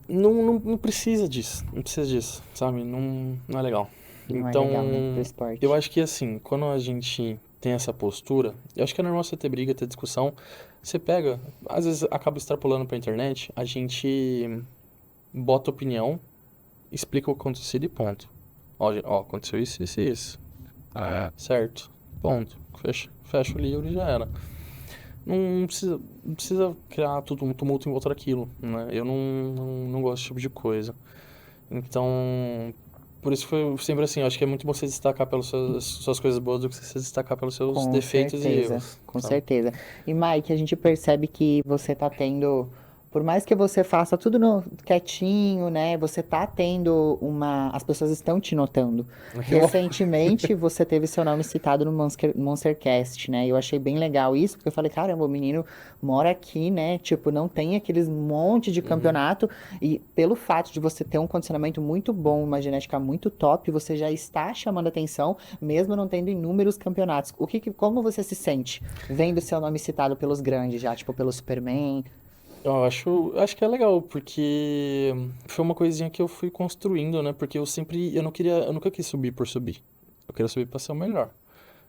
Não precisa disso. Não precisa disso, sabe? Não é legal. Não é Então, legal, né, pro eu esporte. acho que assim, quando a gente tem essa postura, eu acho que é normal você ter briga, ter discussão. Você pega, às vezes acaba extrapolando pra internet, a gente bota opinião, explica o acontecido e ponto. Ó, ó, aconteceu isso, isso e isso. Certo? Ponto. Fecha o livro e já era. Não precisa criar tudo um tumulto em volta daquilo, né? Eu não gosto desse tipo de coisa. Então, por isso foi sempre assim, eu acho que é muito bom você destacar pelas suas coisas boas do que você se destacar pelos seus Com defeitos e certeza, erros, com sabe? certeza. E Mike, a gente percebe que você tá tendo, por mais que você faça tudo quietinho, né? Você tá tendo uma. As pessoas estão te notando. Eu- Recentemente, você teve seu nome citado no Monstercast, né? Eu achei bem legal isso, porque eu falei, caramba, o menino mora aqui, né? Tipo, não tem aqueles monte de Uhum. campeonato. E pelo fato de você ter um condicionamento muito bom, uma genética muito top, você já está chamando atenção mesmo não tendo inúmeros campeonatos. Como você se sente vendo seu nome citado pelos grandes já, tipo pelo Superman? Eu acho que é legal, porque foi uma coisinha que eu fui construindo, né? Porque eu não queria, eu nunca quis subir por subir. Eu queria subir pra ser o melhor.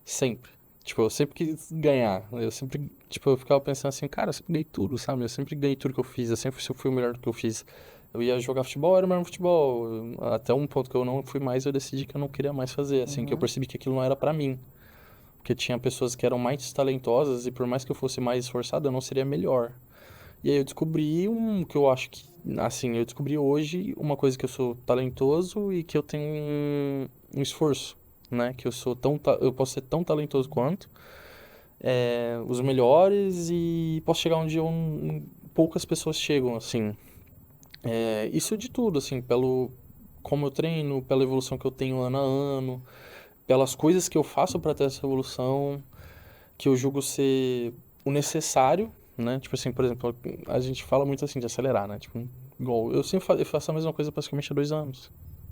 Sempre. Tipo, eu sempre quis ganhar. Eu sempre, tipo, eu ficava pensando assim, cara, eu sempre ganhei tudo, sabe? Eu sempre ganhei tudo que eu fiz. Eu sempre fui o melhor do que eu fiz. Eu ia jogar futebol, eu era o melhor no futebol. Até um ponto que eu não fui mais, eu decidi que eu não queria mais fazer, assim, que eu Uhum, percebi que aquilo não era pra mim. Porque tinha pessoas que eram mais talentosas e por mais que eu fosse mais esforçado, eu não seria melhor. E aí eu descobri que eu acho que, assim, eu descobri hoje uma coisa que eu sou talentoso e que eu tenho um esforço, né? Que eu sou eu posso ser tão talentoso quanto os melhores e posso chegar onde poucas pessoas chegam, assim. Isso de tudo, assim, pelo como eu treino, pela evolução que eu tenho ano a ano, pelas coisas que eu faço para ter essa evolução, que eu julgo ser o necessário, né? Tipo assim, por exemplo, a gente fala muito assim de acelerar, né? Tipo, igual, eu faço a mesma coisa praticamente há 2 anos.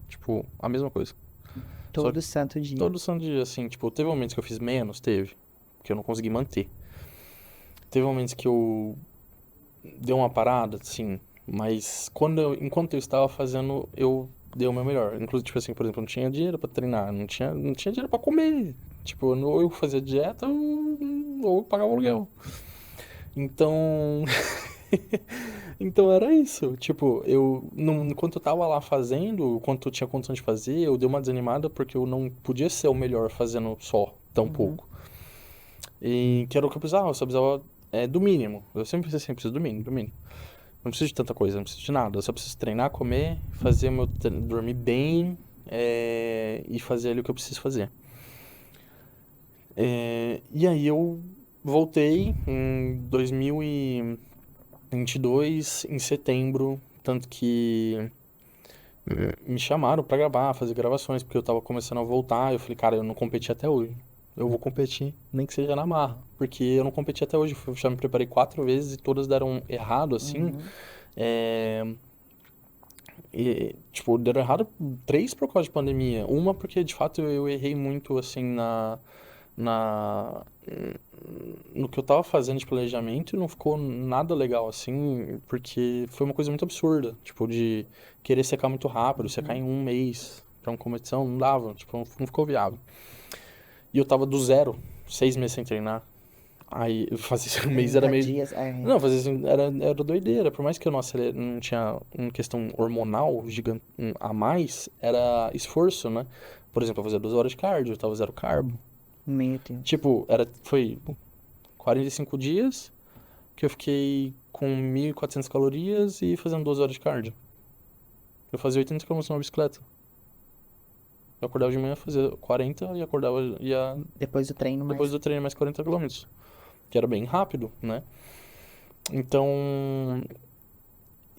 Tipo, a mesma coisa. Só que todo santo dia. todo santo dia, assim, tipo, teve momentos que eu fiz menos, teve, que eu não consegui manter. Teve momentos que eu dei uma parada, assim, mas enquanto eu estava fazendo, eu dei o meu melhor. Inclusive, tipo assim, por exemplo, eu não tinha dinheiro pra treinar, não tinha dinheiro pra comer. Tipo, ou eu fazia dieta ou eu pagava aluguel. Então, então era isso. Tipo, enquanto eu tava lá fazendo, enquanto eu tinha condição de fazer, eu dei uma desanimada porque eu não podia ser o melhor fazendo só tão Uhum. pouco. E que era o que eu precisava, eu só precisava do mínimo. Eu sempre preciso do mínimo, do mínimo. Não preciso de tanta coisa, não preciso de nada. Eu só preciso treinar, comer, dormir bem, e fazer ali o que eu preciso fazer. E aí eu voltei em 2022, em setembro, tanto que me chamaram pra gravar, fazer gravações, porque eu tava começando a voltar. Eu falei, cara, eu não competi até hoje. Eu vou competir, nem que seja na marra, porque eu não competi até hoje. Eu já me preparei 4 vezes e todas deram errado, assim. Uhum. É, tipo, deram errado 3 por causa de pandemia. Uma porque, de fato, eu errei muito, assim, na, no que eu tava fazendo de planejamento e não ficou nada legal, assim, porque foi uma coisa muito absurda. Tipo, de querer secar muito rápido, secar Uhum. em um mês pra uma competição, não dava. Tipo, não ficou viável. E eu tava do zero, 6 meses sem treinar. Aí, fazer um mês era 30 meio. dias. É. Não, fazer assim, era doideira. Por mais que eu não tinha uma questão hormonal gigante a mais, era esforço, né? Por exemplo, eu fazia 2 horas de cardio, eu tava zero carbo. Meu Deus. Tipo, foi 45 dias que eu fiquei com 1.400 calorias e fazendo 12 horas de cardio. Eu fazia 80 km numa bicicleta. Eu acordava de manhã, fazia 40 e acordava, ia Depois do treino, depois mais. do treino mais 40 km. Que era bem rápido, né? Então,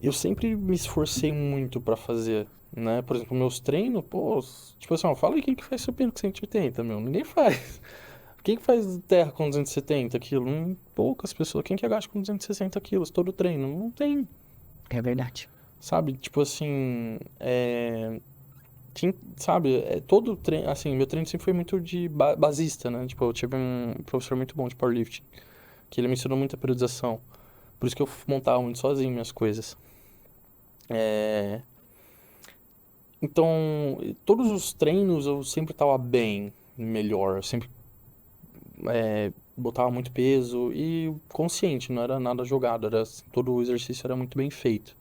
eu sempre me esforcei muito pra fazer, né? Por exemplo, meus treinos, pô, tipo assim, ó, fala aí quem que faz supino com 180, meu. Ninguém faz. Quem que faz terra com 270 quilos? Poucas pessoas. Quem que agacha com 260 quilos todo treino? Não tem, É verdade. sabe? Tipo assim, sabe, todo treino, assim, meu treino sempre foi muito de basista, né? Tipo, eu tive um professor muito bom de powerlifting, que ele me ensinou muita periodização. Por isso que eu montava muito sozinho minhas coisas. É, Então, todos os treinos eu sempre tava bem, melhor. Eu sempre botava muito peso e consciente, não era nada jogado. Todo o exercício era muito bem feito.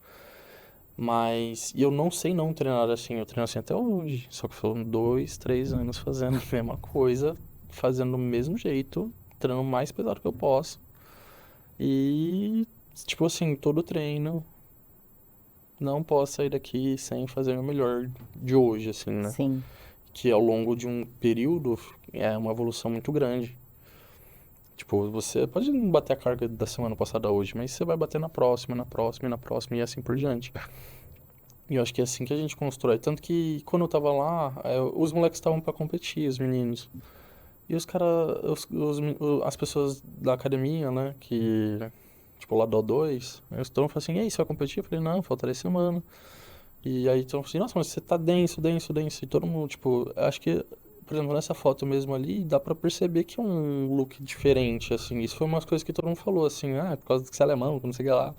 Mas e eu não sei não treinar assim. Eu treino assim até hoje. Só que foram 2, 3 anos fazendo a mesma coisa, fazendo do mesmo jeito, treinando o mais pesado que eu posso. E, tipo assim, todo treino, não posso sair daqui sem fazer o melhor de hoje, assim, né? Sim. Que ao longo de um período é uma evolução muito grande. Tipo, você pode não bater a carga da semana passada hoje, mas você vai bater na próxima, na próxima e na próxima e assim por diante. E eu acho que é assim que a gente constrói. Tanto que quando eu tava lá, os moleques estavam pra competir, os meninos. E os caras, as pessoas da academia, né, que, tipo, lá do O2, eles estão falando assim, e aí, você vai competir? Eu falei, não, falta 3 semanas. E aí estão assim, nossa, mas você tá denso, denso, denso. E todo mundo, tipo, acho que, por exemplo, nessa foto mesmo ali, dá pra perceber que é um look diferente, assim. Isso foi umas coisas que todo mundo falou, assim, por causa do que você é alemão, que não sei o que lá.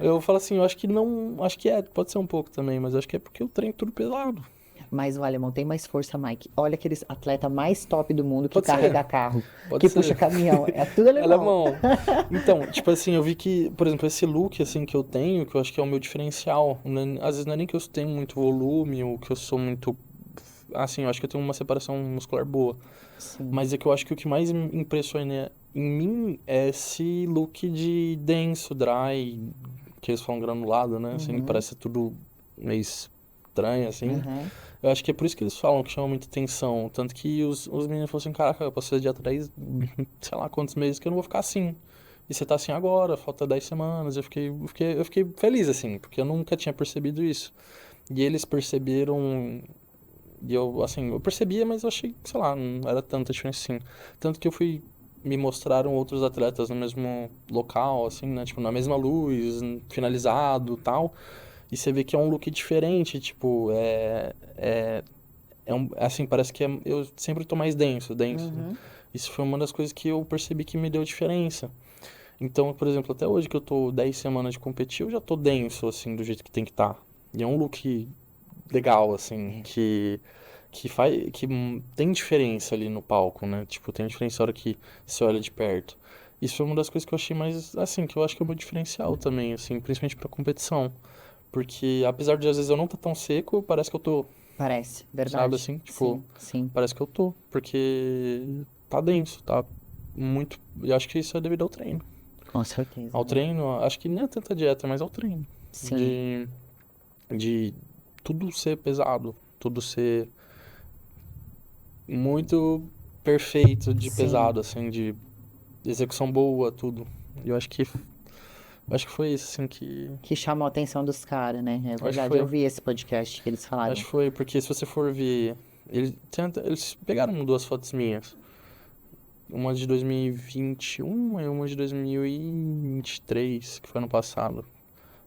Eu falo assim, eu acho que não, acho que pode ser um pouco também, mas eu acho que é porque eu treino tudo pesado. Mas o alemão tem mais força, Mike. Olha aqueles atleta mais top do mundo que Pode ser, carrega carro, pode que puxa ser. caminhão. É tudo alemão. Alemão. Então, tipo assim, eu vi que, por exemplo, esse look, assim, que eu tenho, que eu acho que é o meu diferencial, às vezes não é nem que eu tenho muito volume, ou que eu sou muito, assim, eu acho que eu tenho uma separação muscular boa, Sim. mas é que eu acho que o que mais me impressiona em mim é esse look de denso, dry, que eles falam granulado, né, assim, que Uhum. parece tudo meio estranho, assim. Aham. Eu acho que é por isso que eles falam que chama muita atenção. Tanto que os meninos falam assim, caraca, eu posso fazer dieta 10, sei lá quantos meses que eu não vou ficar assim. E você tá assim agora, falta 10 semanas. Eu fiquei feliz, assim, porque eu nunca tinha percebido isso. E eles perceberam. E eu, assim, eu percebia, mas eu achei, sei lá, não era tanta diferença assim. Tanto que eu fui. Me mostraram outros atletas no mesmo local, assim, né? Tipo, na mesma luz, finalizado tal. E você vê que é um look diferente, tipo, assim, parece que eu sempre tô mais denso, denso. Uhum. Isso foi uma das coisas que eu percebi que me deu diferença. Então, por exemplo, até hoje que eu tô 10 semanas de competir, eu já tô denso, assim, do jeito que tem que estar. E é um look legal, assim, É. que tem diferença ali no palco, né? Tipo, tem diferença na hora que você olha de perto. Isso foi uma das coisas que eu achei mais, assim, que eu acho que é o meu diferencial também, assim, principalmente pra competição. Porque apesar de às vezes eu não estar tão seco, parece que eu tô, Parece, sabe verdade. assim? Tipo, Sim, sim. parece que eu tô. Porque tá denso, tá muito. E acho que isso é devido ao treino. Com certeza, Ao né? treino, acho que nem é tanta dieta, mas ao treino. Sim, De, de tudo ser pesado, tudo ser muito perfeito de sim. pesado, assim, de execução boa, tudo. E eu acho que foi isso, assim, que. Que chamou a atenção dos caras, né? É Acho que verdade. Eu foi. vi esse podcast que eles Acho falaram. que foi, porque se você for ver. Eles pegaram duas fotos minhas. Uma de 2021 e uma de 2023, que foi ano passado.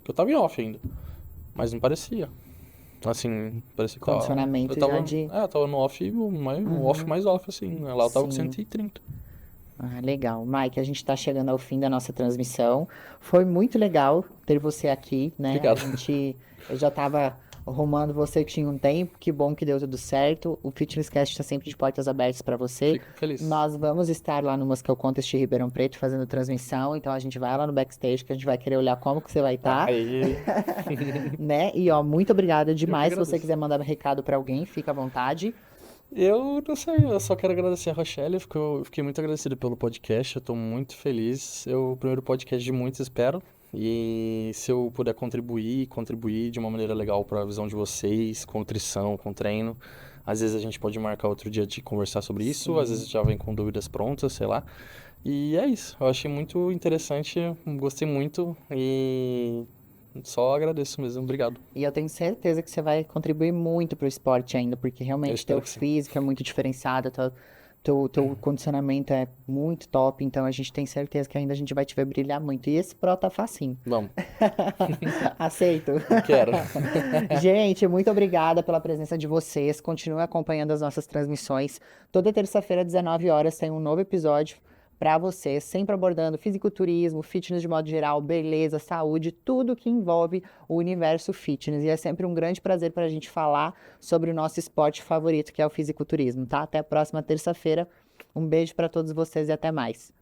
Que eu tava em off ainda. Mas não parecia. Assim, parecia que tava. Eu Condicionamento já tava. de. Eu tava no off, o off Uhum. mais off, assim, né? Lá eu tava com Sim. 130. Ah, legal. Mike, a gente está chegando ao fim da nossa transmissão. Foi muito legal ter você aqui, né? Obrigado. Eu já estava arrumando você que tinha um tempo. Que bom que deu tudo certo. O Fitness Cast está sempre de portas abertas para você. Fico feliz. Nós vamos estar lá no Muscle Contest Ribeirão Preto fazendo transmissão. Então a gente vai lá no backstage que a gente vai querer olhar como que você vai estar, Aí. né? E ó, muito obrigada Eu que demais. Se você agradeço. quiser mandar um recado para alguém, fica à vontade. Eu não sei, eu só quero agradecer a Rochelle. Eu fiquei muito agradecido pelo podcast. Eu tô muito feliz. É o primeiro podcast de muitos, espero. E se eu puder contribuir de uma maneira legal para a visão de vocês, com nutrição, com treino. Às vezes a gente pode marcar outro dia de conversar sobre isso, às vezes Sim. já vem com dúvidas prontas, sei lá. E é isso. Eu achei muito interessante, gostei muito e só agradeço mesmo. Obrigado. E eu tenho certeza que você vai contribuir muito para o esporte ainda, porque Eu realmente teu espero que sim. físico é muito diferenciado, teu condicionamento é muito top, então a gente tem certeza que ainda a gente vai te ver brilhar muito. E esse Pro tá facinho. Vamos. Aceito. Quero. Gente, muito obrigada pela presença de vocês. Continue acompanhando as nossas transmissões. Toda terça-feira, 19 horas, tem um novo episódio para você, sempre abordando fisiculturismo, fitness de modo geral, beleza, saúde, tudo que envolve o universo fitness. E é sempre um grande prazer para a gente falar sobre o nosso esporte favorito, que é o fisiculturismo, tá? Até a próxima terça-feira. Um beijo para todos vocês e até mais.